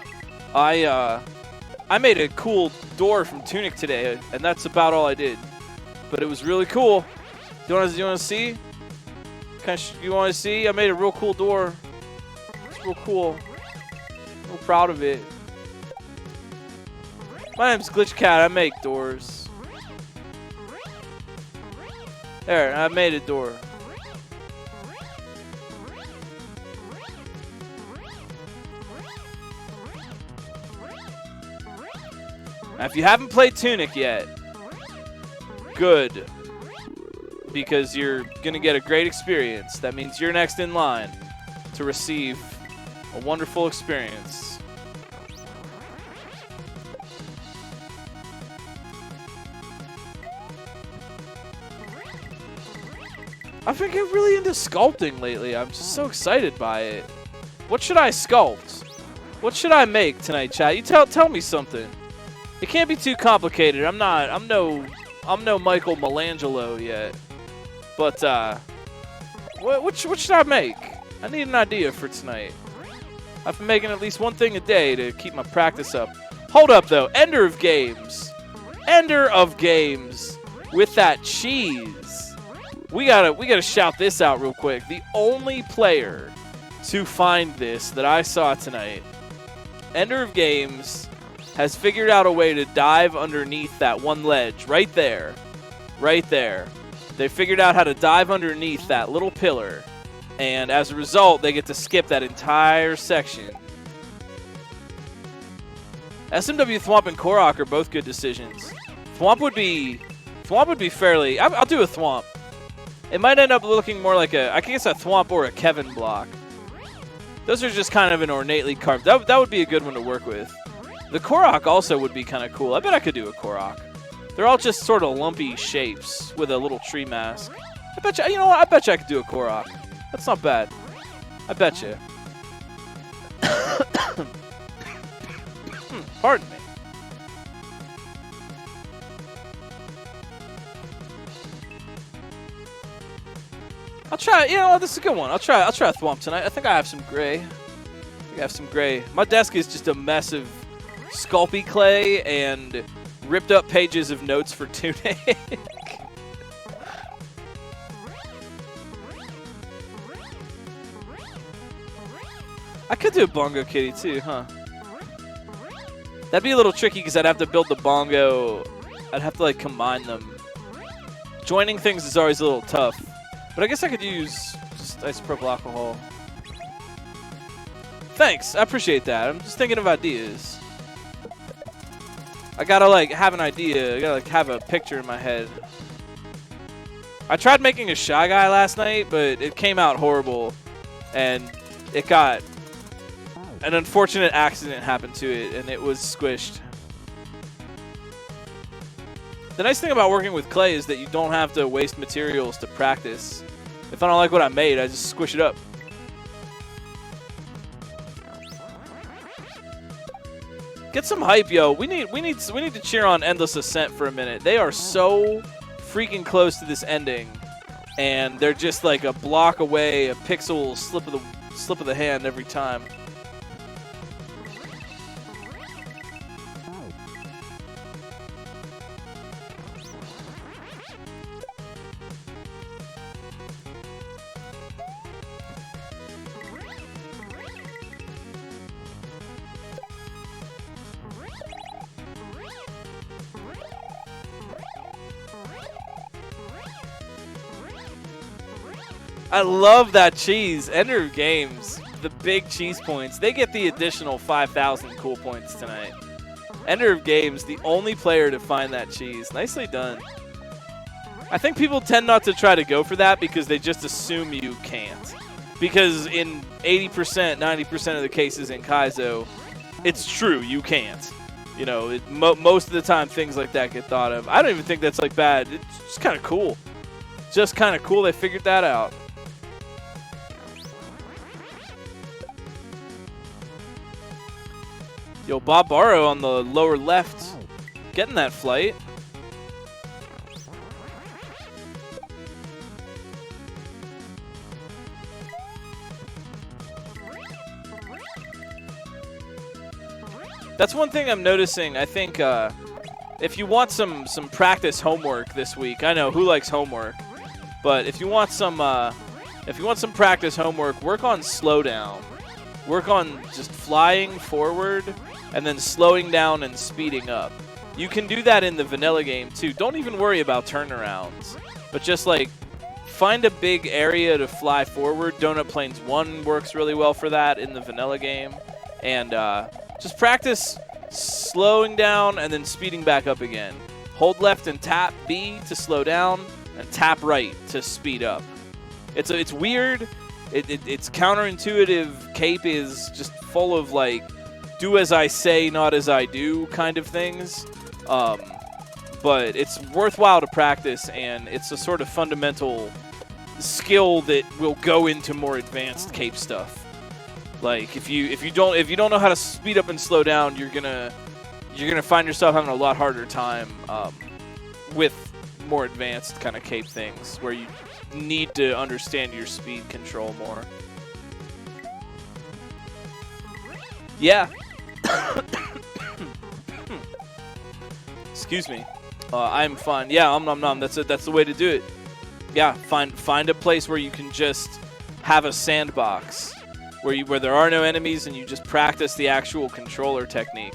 I made a cool door from Tunic today, and that's about all I did. But it was really cool. You want to see? You want to see? I made a real cool door. It's real cool. Real proud of it. My name's Glitch Cat. I make doors. There, I made a door. Now, if you haven't played Tunic yet, good. Because you're going to get a great experience. That means you're next in line to receive a wonderful experience. I've been getting really into sculpting lately. I'm just so excited by it. What should I sculpt? What should I make tonight, chat? You tell me something. It can't be too complicated. I'm no Michael Michelangelo yet. But, what should I make? I need an idea for tonight. I've been making at least one thing a day to keep my practice up. Hold up, though. Ender of Games. Ender of Games with that cheese. We gotta shout this out real quick. The only player to find this that I saw tonight, Ender of Games, has figured out a way to dive underneath that one ledge right there. Right there. They figured out how to dive underneath that little pillar, and as a result, they get to skip that entire section. SMW Thwomp and Korok are both good decisions. Thwomp would be fairly. I'll do a Thwomp. It might end up looking more like I guess a Thwomp or a Kevin block. Those are just kind of an ornately carved. That would be a good one to work with. The Korok also would be kind of cool. I bet I could do a Korok. They're all just sort of lumpy shapes with a little tree mask. I bet you know what? I bet you I could do a Korok. That's not bad. I bet you. Pardon me. I'll try. You know, this is a good one. I'll try a Thwomp tonight. I think I have some gray. My desk is just a mess of Sculpey clay and ripped up pages of notes for Tunic. I could do a bongo kitty too, huh? That'd be a little tricky because I'd have to build the bongo. I'd have to like combine them. Joining things is always a little tough. But I guess I could use just isopropyl alcohol. Thanks, I appreciate that. I'm just thinking of ideas. I gotta like have an idea. I gotta like have a picture in my head. I tried making a Shy Guy last night, but it came out horrible. And it got... an unfortunate accident happened to it, and it was squished. The nice thing about working with clay is that you don't have to waste materials to practice. If I don't like what I made, I just squish it up. Get some hype, yo. We need to cheer on Endless Ascent for a minute. They are so freaking close to this ending, and they're just like a block away, a pixel slip of the hand every time. I love that cheese. Ender Games, the big cheese points. They get the additional 5,000 cool points tonight. Ender Games, the only player to find that cheese. Nicely done. I think people tend not to try to go for that because they just assume you can't. Because in 80%, 90% of the cases in Kaizo, it's true, you can't. You know, most of the time things like that get thought of. I don't even think that's like bad. It's just kind of cool. Just kind of cool they figured that out. Yo, Bob Barrow on the lower left, getting that flight. That's one thing I'm noticing. I think if you want some practice homework this week, I know who likes homework, but if you want some practice homework, work on slowdown. Work on just flying forward and then slowing down and speeding up. You can do that in the vanilla game too. Don't even worry about turnarounds, but just like find a big area to fly forward. Donut Plains 1 works really well for that in the vanilla game. And just practice slowing down and then speeding back up again. Hold left and tap B to slow down and tap right to speed up. It's weird. It's counterintuitive. Cape is just full of like do as I say, not as I do kind of things. But it's worthwhile to practice, and it's a sort of fundamental skill that will go into more advanced Cape stuff. Like if you don't know how to speed up and slow down, you're gonna find yourself having a lot harder time with more advanced kind of Cape things where you need to understand your speed control more. Yeah. Excuse me. I'm fine. Yeah, nom. That's the way to do it. Yeah, find a place where you can just have a sandbox where there are no enemies and you just practice the actual controller technique.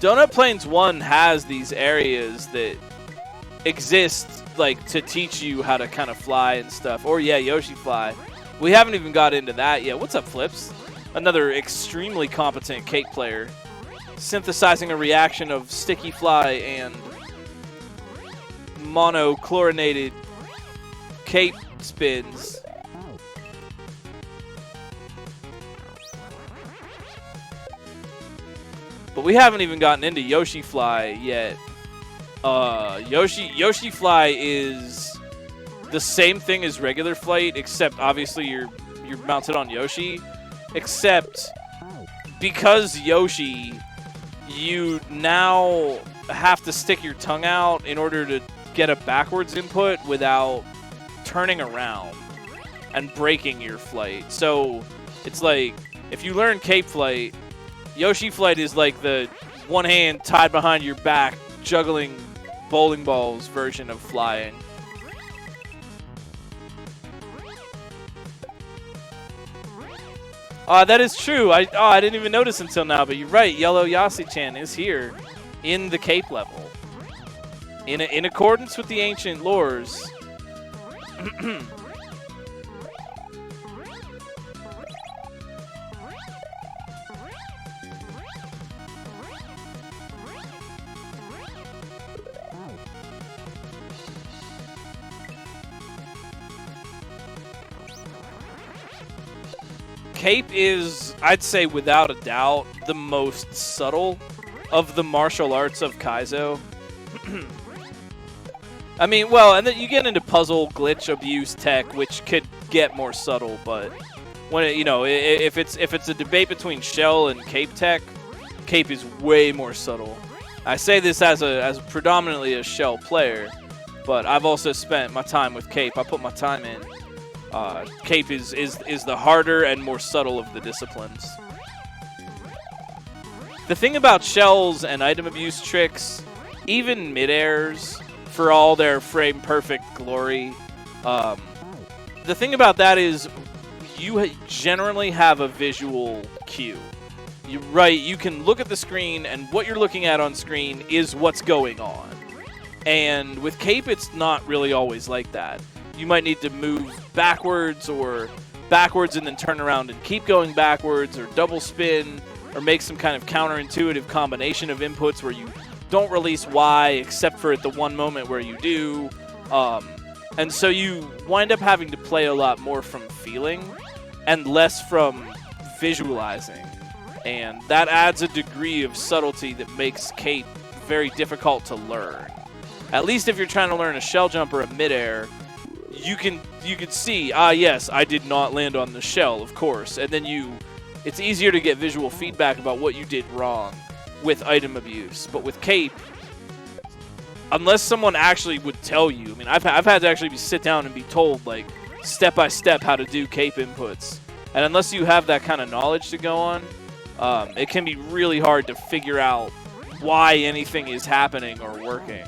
Donut Plains 1 has these areas that exist like to teach you how to kind of fly and stuff. Or yeah, Yoshi Fly. We haven't even got into that yet. What's up, Flips? Another extremely competent Cape player. Synthesizing a reaction of Sticky Fly and monochlorinated Cape spins. But we haven't even gotten into Yoshi Fly yet. Yoshi Fly is the same thing as regular flight, except obviously you're mounted on Yoshi. Except because Yoshi, you now have to stick your tongue out in order to get a backwards input without turning around and breaking your flight. So it's like if you learn Cape Flight, Yoshi Flight is like the one hand tied behind your back juggling bowling balls version of flying. That is true. I didn't even notice until now, but you're right. Yellow Yassi-chan is here in the Cape level. In accordance with the ancient lores. Cape is, I'd say without a doubt, the most subtle of the martial arts of Kaizo. I mean, well, and then you get into puzzle, glitch, abuse, tech, which could get more subtle, but when it, if it's a debate between Shell and Cape tech, Cape is way more subtle. I say this as predominantly a Shell player, but I've also spent my time with Cape. I put my time in. Cape is the harder and more subtle of the disciplines. The thing about shells and item abuse tricks, even mid-airs, for all their frame-perfect glory, the thing about that is you generally have a visual cue. You can look at the screen, and what you're looking at on screen is what's going on. And with Cape, it's not really always like that. You might need to move backwards and then turn around and keep going backwards, or double spin, or make some kind of counterintuitive combination of inputs where you don't release Y except for at the one moment where you do. And so you wind up having to play a lot more from feeling and less from visualizing. And that adds a degree of subtlety that makes Cape very difficult to learn. At least if you're trying to learn a shell jump or a midair, you can see, yes, I did not land on the shell, of course. And then it's easier to get visual feedback about what you did wrong with item abuse. But with Cape, unless someone actually would tell you, I mean, I've had to actually sit down and be told, like, step by step how to do Cape inputs. And unless you have that kind of knowledge to go on, it can be really hard to figure out why anything is happening or working.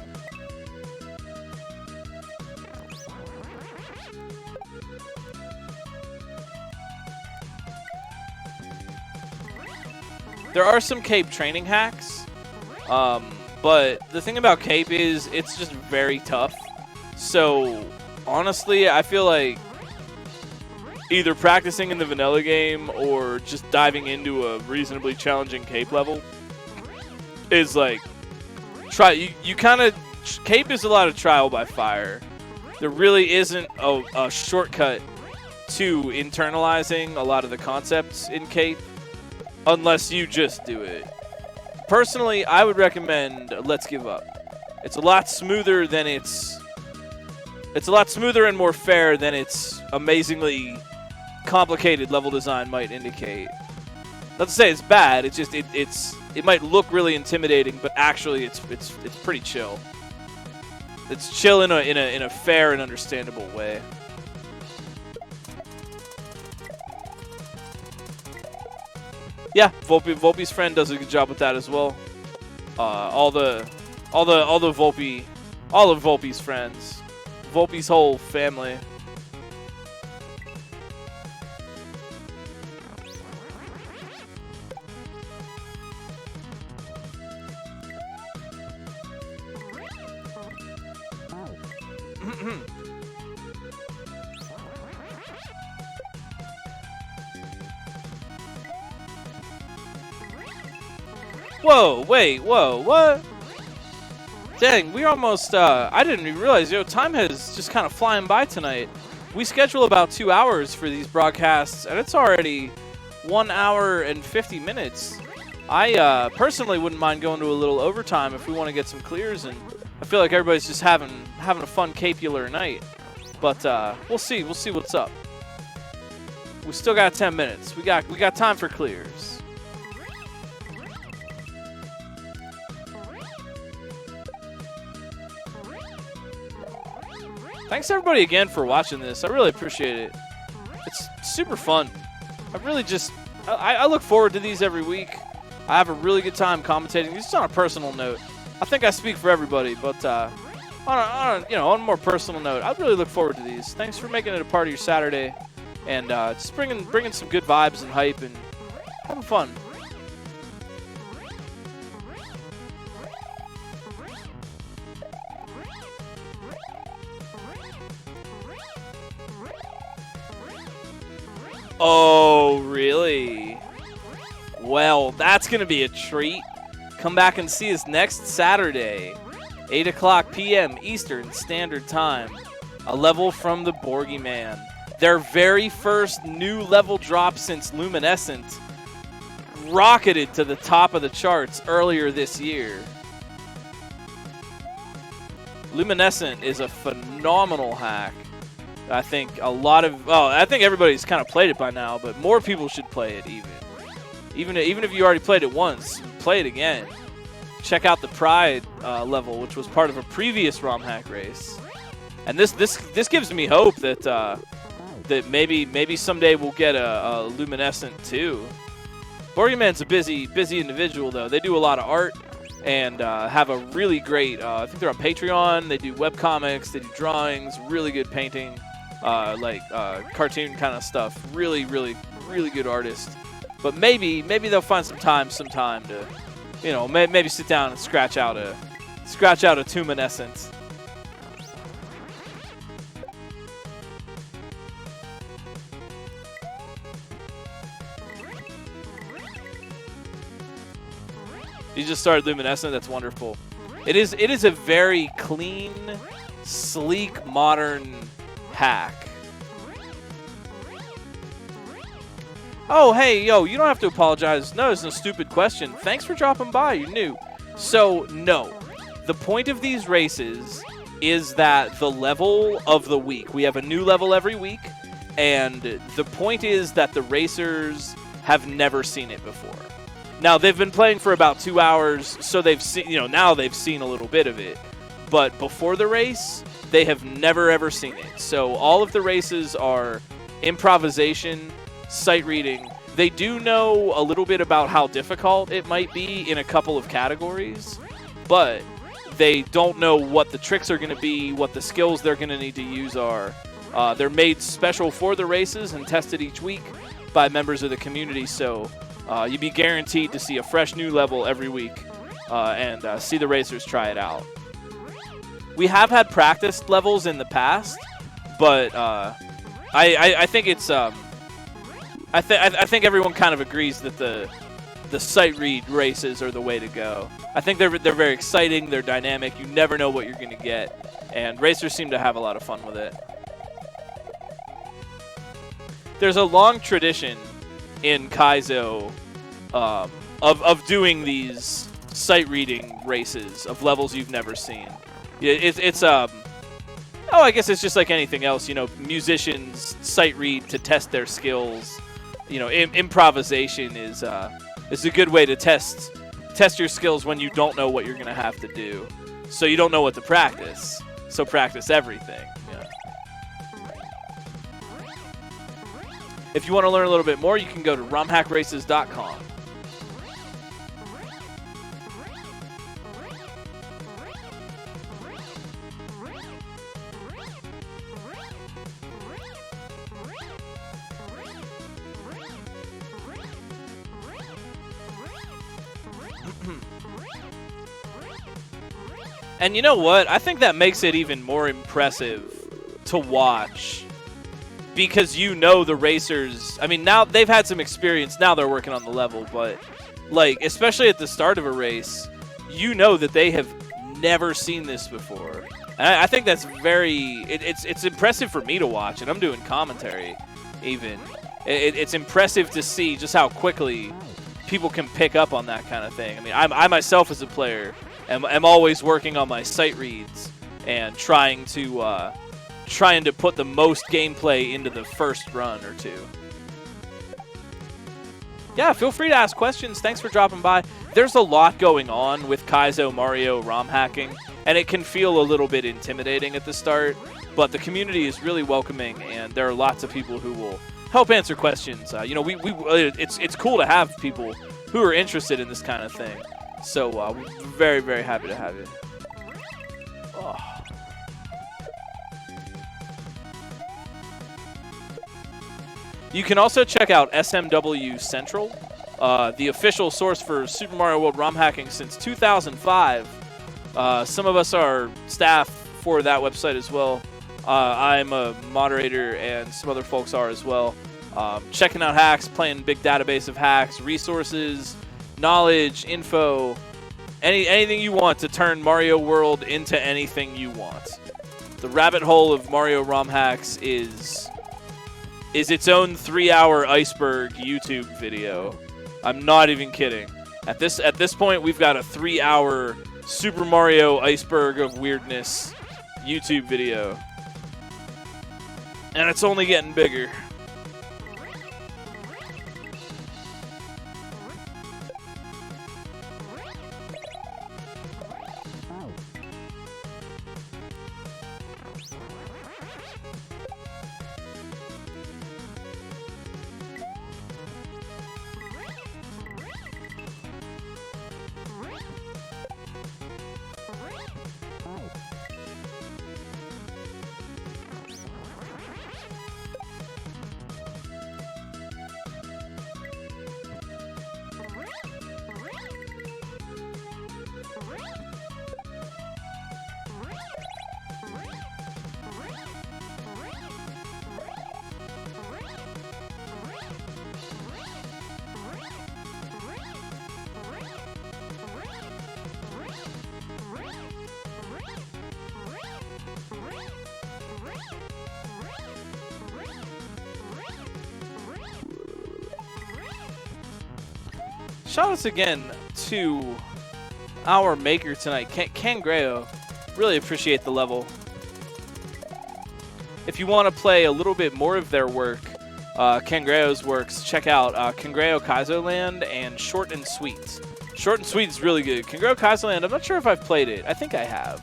There are some Cape training hacks, but the thing about Cape is it's just very tough. So, honestly, I feel like either practicing in the vanilla game or just diving into a reasonably challenging Cape level is like, Cape is a lot of trial by fire. There really isn't a shortcut to internalizing a lot of the concepts in Cape. Unless you just do it. Personally, I would recommend Let's Give Up. It's a lot smoother than it's a lot smoother and more fair than its amazingly complicated level design might indicate. Not to say it's bad. It's just it might look really intimidating, but actually it's pretty chill. It's chill in a fair and understandable way. Yeah, Volpe's friend does a good job with that as well. All of Volpe's friends, Volpe's whole family. Whoa, wait, whoa, what? Dang, we're almost, I didn't even realize, time has just kind of flying by tonight. We schedule about 2 hours for these broadcasts, and it's already 1 hour and 50 minutes. I personally wouldn't mind going to a little overtime if we want to get some clears, and I feel like everybody's just having a fun capular night. But we'll see what's up. We still got 10 minutes. We got time for clears. Thanks everybody again for watching this. I really appreciate it. It's super fun. I look forward to these every week. I have a really good time commentating. This is on a personal note. I think I speak for everybody, but on a more personal note, I really look forward to these. Thanks for making it a part of your Saturday, and just bringing some good vibes and hype and having fun. Oh, really? Well, that's going to be a treat. Come back and see us next Saturday, 8 o'clock p.m. Eastern Standard Time. A level from the Borgie Man. Their very first new level drop since Luminescent rocketed to the top of the charts earlier this year. Luminescent is a phenomenal hack. I think I think everybody's kind of played it by now, but more people should play it even if you already played it once, play it again. Check out the Pride level, which was part of a previous Romhack race. And this gives me hope that that maybe someday we'll get a Luminescent too. Borgie Man's a busy individual though. They do a lot of art and have a really great. I think they're on Patreon. They do webcomics. They do drawings. Really good painting, cartoon kind of stuff. Really good artist. But maybe they'll find some time to, maybe sit down and scratch out a Tuminescence. You just started Luminescent. That's wonderful. It is a very clean, sleek, modern hack. Oh, hey, yo, you don't have to apologize. No, it's a stupid question. Thanks for dropping by. You're new. So, no. The point of these races is that the level of the week. We have a new level every week, and the point is that the racers have never seen it before. Now, they've been playing for about 2 hours, so they've seen, now they've seen a little bit of it. But before the race, they have never, ever seen it. So all of the races are improvisation, sight reading. They do know a little bit about how difficult it might be in a couple of categories, but they don't know what the tricks are going to be, what the skills they're going to need to use are. They're made special for the races and tested each week by members of the community, so you'd be guaranteed to see a fresh new level every week and see the racers try it out. We have had practice levels in the past, but I think it's I think everyone kind of agrees that the sight read races are the way to go. I think they're very exciting, they're dynamic, you never know what you're going to get, and racers seem to have a lot of fun with it. There's a long tradition in Kaizo of doing these sight reading races of levels you've never seen. It's I guess it's just like anything else, musicians sight read to test their skills. Improvisation is a good way to test your skills when you don't know what you're going to have to do. So you don't know what to practice. So practice everything. Yeah. If you want to learn a little bit more, you can go to romhackraces.com. And you know what? I think that makes it even more impressive to watch because the racers. I mean, now they've had some experience. Now they're working on the level, but especially at the start of a race, that they have never seen this before. And I think that's it's impressive for me to watch, and I'm doing commentary even. It's impressive to see just how quickly people can pick up on that kind of thing. I mean, I myself as a player am always working on my sight reads and trying to put the most gameplay into the first run or two. Yeah, feel free to ask questions. Thanks for dropping by. There's a lot going on with Kaizo Mario ROM hacking, and it can feel a little bit intimidating at the start, but the community is really welcoming, and there are lots of people who will help answer questions. It's cool to have people who are interested in this kind of thing. So we're very, very happy to have you. Oh. You can also check out SMW Central, the official source for Super Mario World ROM hacking since 2005. Some of us are staff for that website as well. I'm a moderator, and some other folks are as well. Checking out hacks, playing big database of hacks, resources, knowledge, info, anything you want to turn Mario World into anything you want. The rabbit hole of Mario ROM hacks is its own 3-hour iceberg YouTube video. I'm not even kidding. At this point, we've got a 3-hour Super Mario iceberg of weirdness YouTube video. And it's only getting bigger. Shout outs again to our maker tonight, Cangrejo. Really appreciate the level. If you want to play a little bit more of their work, Cangrejo's works, check out Cangrejo Kaizo Land and Short and Sweet. Short and Sweet is really good. Cangrejo Kaizo Land, I'm not sure if I've played it. I think I have.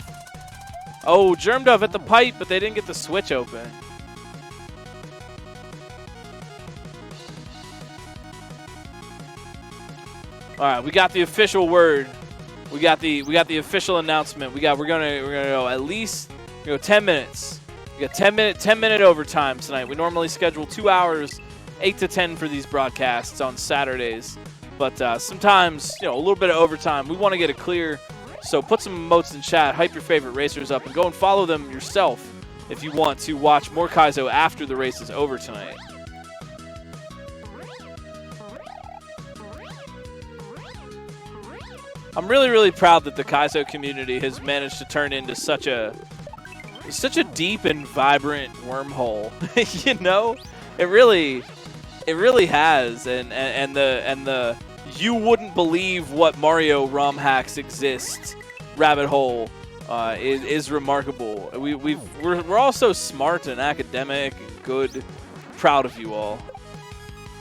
Oh, Germ Dove at the pipe, but they didn't get the switch open. All right, we got the official word. We got the official announcement. We're gonna go at least 10 minutes. We got 10-minute overtime tonight. We normally schedule 2 hours, 8 to 10 for these broadcasts on Saturdays, but sometimes a little bit of overtime. We want to get it clear, so put some emotes in chat, hype your favorite racers up, and go and follow them yourself if you want to watch more Kaizo after the race is over tonight. I'm really, really proud that the Kaizo community has managed to turn into such a deep and vibrant wormhole. It really has, and the you wouldn't believe what Mario ROM hacks exist rabbit hole is remarkable. We're all so smart and academic and good. Proud of you all.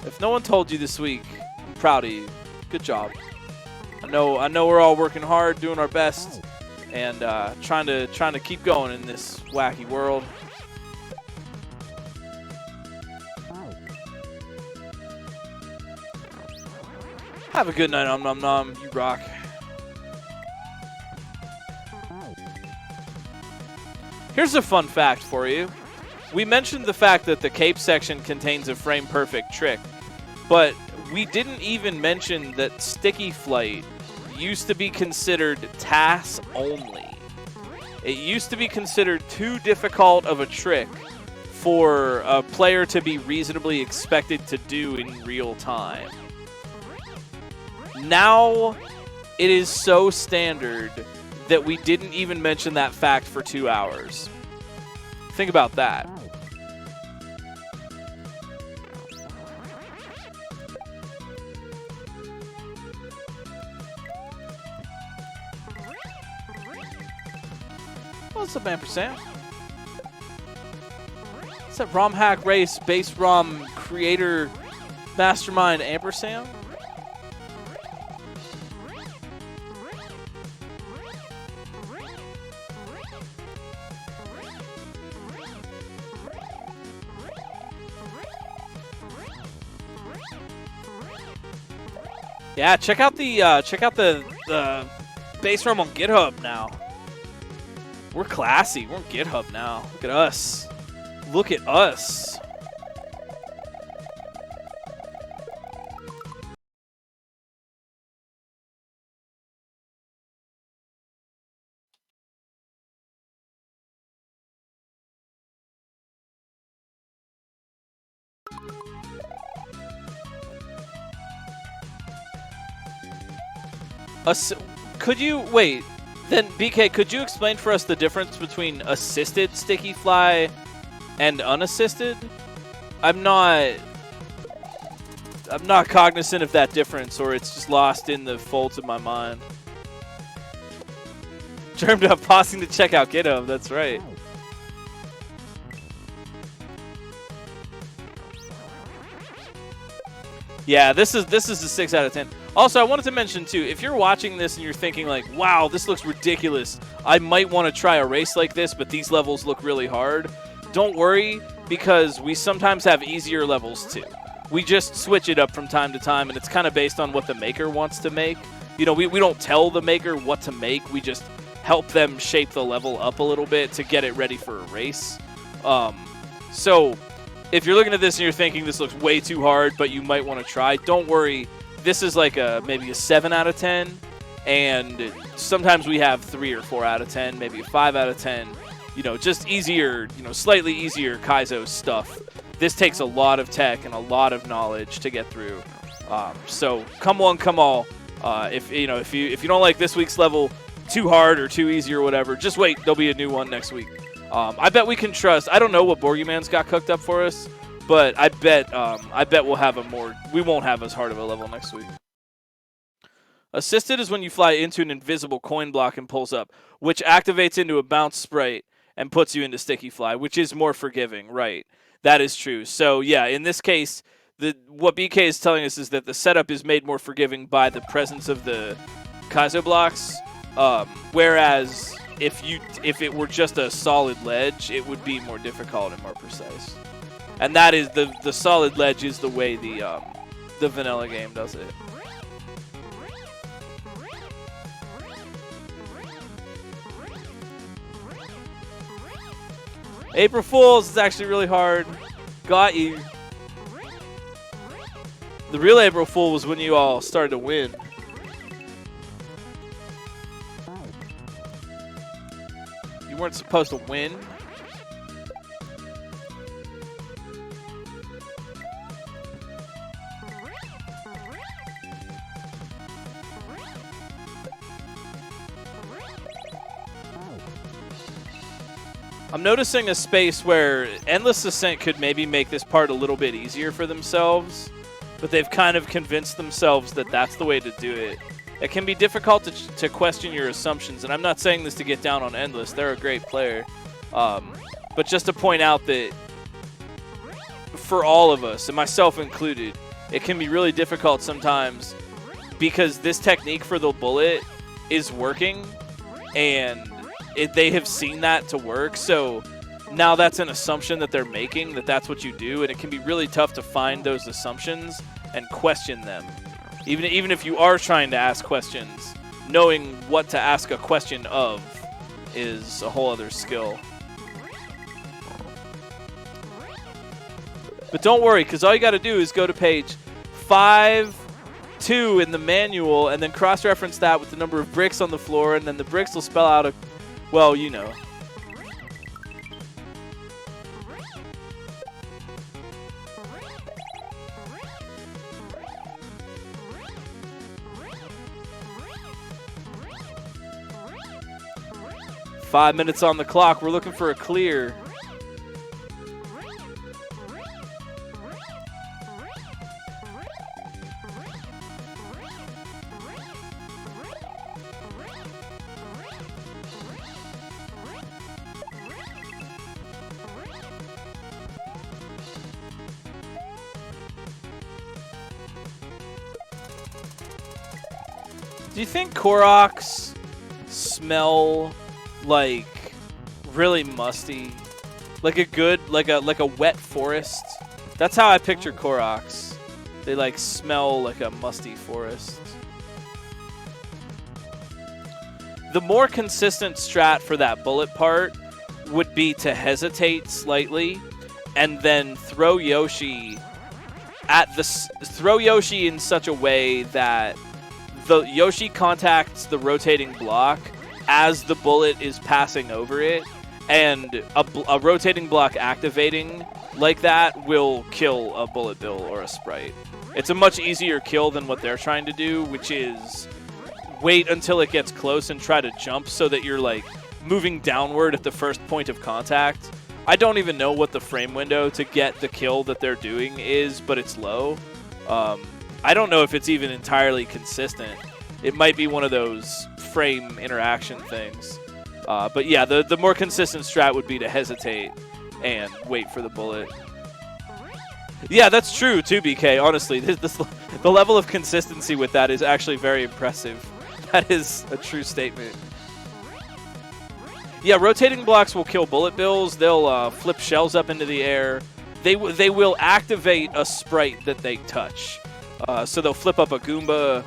If no one told you this week, I'm proud of you. Good job. I know we're all working hard, doing our best, and trying to keep going in this wacky world. Have a good night, Om Nom Nom. You rock. Here's a fun fact for you. We mentioned the fact that the Cape section contains a frame-perfect trick, but we didn't even mention that Sticky Flight used to be considered TAS only. It used to be considered too difficult of a trick for a player to be reasonably expected to do in real time. Now, it is so standard that we didn't even mention that fact for 2 hours. Think about that. What's up, Ampersand? What's that Romhack race base ROM creator mastermind Ampersand? Yeah, check out the base ROM on GitHub now. We're classy. We're on GitHub now. Look at us. Look at us. Could you wait? Then BK, could you explain for us the difference between assisted sticky fly and unassisted? I'm not cognizant of that difference, or it's just lost in the folds of my mind. Germed up, pausing to check out GitHub. That's right. Yeah, this is a 6 out of 10. Also, I wanted to mention too, if you're watching this and you're thinking like, wow, this looks ridiculous, I might want to try a race like this, but these levels look really hard. Don't worry, because we sometimes have easier levels too. We just switch it up from time to time, and it's kind of based on what the maker wants to make. You know, we don't tell the maker what to make, we just help them shape the level up a little bit to get it ready for a race. So if you're looking at this and you're thinking this looks way too hard, but you might want to try, don't worry. This is like maybe a 7 out of 10, and sometimes we have 3 or 4 out of 10, maybe a 5 out of 10. You know, just easier, you know, slightly easier Kaizo stuff. This takes a lot of tech and a lot of knowledge to get through. So come one, come all. If you don't like this week's level too hard or too easy or whatever, just wait. There'll be a new one next week. I bet we can trust. I don't know what Borgyman's got cooked up for us, but I bet we'll have we won't have as hard of a level next week. Assisted is when you fly into an invisible coin block and pulls up, which activates into a bounce sprite and puts you into sticky fly, which is more forgiving, right? That is true. So yeah, in this case, what BK is telling us is that the setup is made more forgiving by the presence of the Kaizo blocks, whereas if it were just a solid ledge, it would be more difficult and more precise. And that is the solid ledge is the way the vanilla game does it. April Fools is actually really hard. Got you. The real April Fool was when you all started to win. You weren't supposed to win. I'm noticing a space where Endless Ascent could maybe make this part a little bit easier for themselves, but they've kind of convinced themselves that that's the way to do it. It can be difficult to question your assumptions, and I'm not saying this to get down on Endless. They're a great player. But just to point out that for all of us, and myself included, it can be really difficult sometimes because this technique for the bullet is working, and they have seen that to work. So now that's an assumption that they're making, that that's what you do, and it can be really tough to find those assumptions and question them. Even if you are trying to ask questions, knowing what to ask a question of is a whole other skill. But don't worry, because all you got to do is go to page 5.2 in the manual and then cross-reference that with the number of bricks on the floor, and then the bricks will spell out well, you know. Five minutes on the clock. We're looking for a clear. Do you think Koroks smell like really musty, like a wet forest? That's how I picture Koroks. They like smell like a musty forest. The more consistent strat for that bullet part would be to hesitate slightly and then throw Yoshi in such a way that the Yoshi contacts the rotating block as the bullet is passing over it, and a rotating block activating like that will kill a bullet bill or a sprite. It's a much easier kill than what they're trying to do, which is wait until it gets close and try to jump so that you're like moving downward at the first point of contact. I don't even know what the frame window to get the kill that they're doing is, but it's low. I don't know if it's even entirely consistent. It might be one of those frame interaction things. But yeah, the more consistent strat would be to hesitate and wait for the bullet. Yeah, that's true too, BK. Honestly, the level of consistency with that is actually very impressive. That is a true statement. Yeah, rotating blocks will kill bullet bills. They'll flip shells up into the air. They will activate a sprite that they touch. So they'll flip up a Goomba.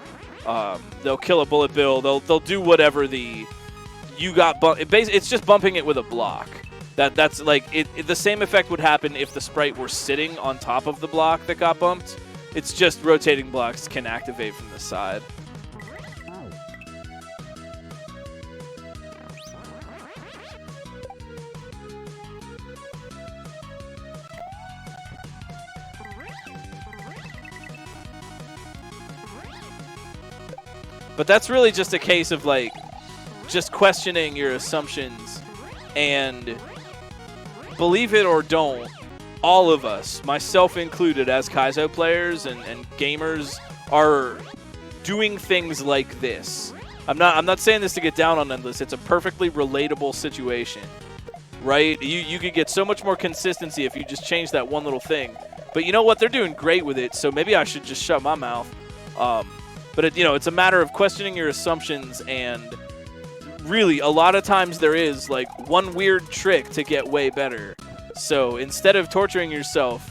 They'll kill a bullet bill. They'll do whatever it's just bumping it with a block. That's like the same effect would happen if the sprite were sitting on top of the block that got bumped. It's just rotating blocks can activate from the side. But that's really just a case of like just questioning your assumptions, and believe it or don't, all of us, myself included, as Kaizo players and gamers, are doing things like this. I'm not saying this to get down on Endless. It's a perfectly relatable situation, right? You could get so much more consistency if you just change that one little thing. But you know what? They're doing great with it, so maybe I should just shut my mouth. But it's a matter of questioning your assumptions, and really, a lot of times there is like one weird trick to get way better. So instead of torturing yourself,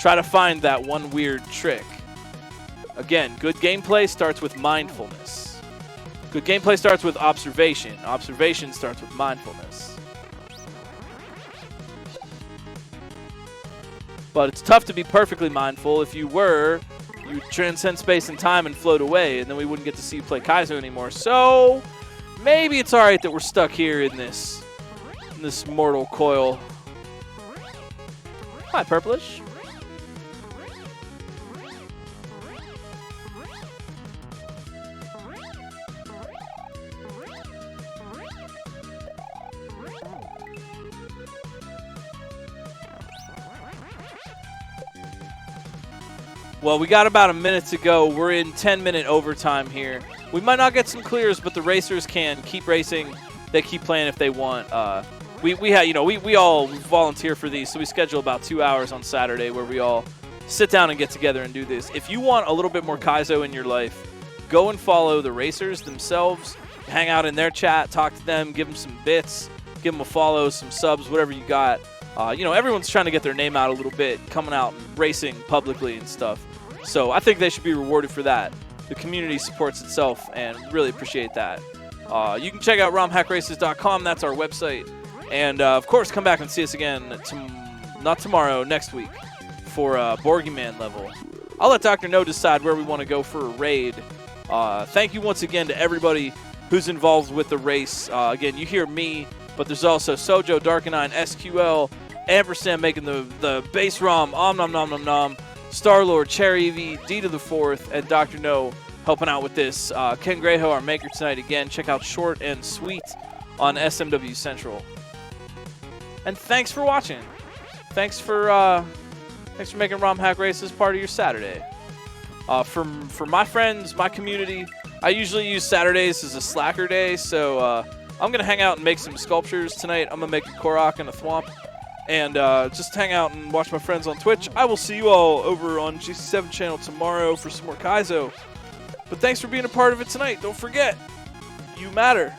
try to find that one weird trick. Again, good gameplay starts with mindfulness. Good gameplay starts with observation. Observation starts with mindfulness. But it's tough to be perfectly mindful. If you were, you'd transcend space and time and float away, and then we wouldn't get to see you play Kaizo anymore. So maybe it's alright that we're stuck here in this mortal coil. Hi, Purplish. Well, we got about a minute to go. We're in 10-minute overtime here. We might not get some clears, but the racers can keep racing. They keep playing if they want. We all volunteer for these, so we schedule about 2 hours on Saturday where we all sit down and get together and do this. If you want a little bit more Kaizo in your life, go and follow the racers themselves. Hang out in their chat, talk to them, give them some bits, give them a follow, some subs, whatever you got. Everyone's trying to get their name out a little bit, coming out and racing publicly and stuff. So I think they should be rewarded for that. The community supports itself, and really appreciate that. You can check out romhackraces.com. That's our website. And, of course, come back and see us again, not tomorrow, next week, for Boogeyman level. I'll let Dr. No decide where we want to go for a raid. Thank you once again to everybody who's involved with the race. Again, you hear me, but there's also Sojo, Dark9, SQL, Ampersand making the base ROM, Om Nom Nom Nom Nom, Star-Lord, Cherry EV, D to the 4th, and Dr. No helping out with this. Cangrejo, our maker tonight again. Check out Short and Sweet on SMW Central. And thanks for watching. Thanks for making Romhack Races part of your Saturday. For my friends, my community, I usually use Saturdays as a slacker day, so I'm going to hang out and make some sculptures tonight. I'm going to make a Korok and a Thwomp, and just hang out and watch my friends on Twitch. I will see you all over on GC7 channel tomorrow for some more Kaizo. But thanks for being a part of it tonight. Don't forget, you matter.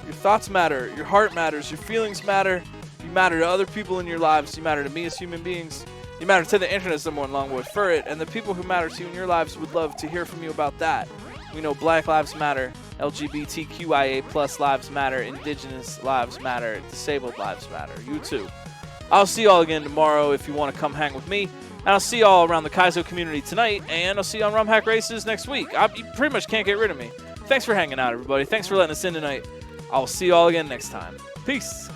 Your thoughts matter. Your heart matters. Your feelings matter. You matter to other people in your lives. You matter to me as human beings. You matter to the internet, someone long word for it. And the people who matter to you in your lives would love to hear from you about that. We know Black Lives Matter, LGBTQIA plus lives matter, Indigenous lives matter, disabled lives matter. You too. I'll see you all again tomorrow if you want to come hang with me. And I'll see you all around the Kaizo community tonight. And I'll see you on Romhack Races next week. You pretty much can't get rid of me. Thanks for hanging out, everybody. Thanks for letting us in tonight. I'll see you all again next time. Peace.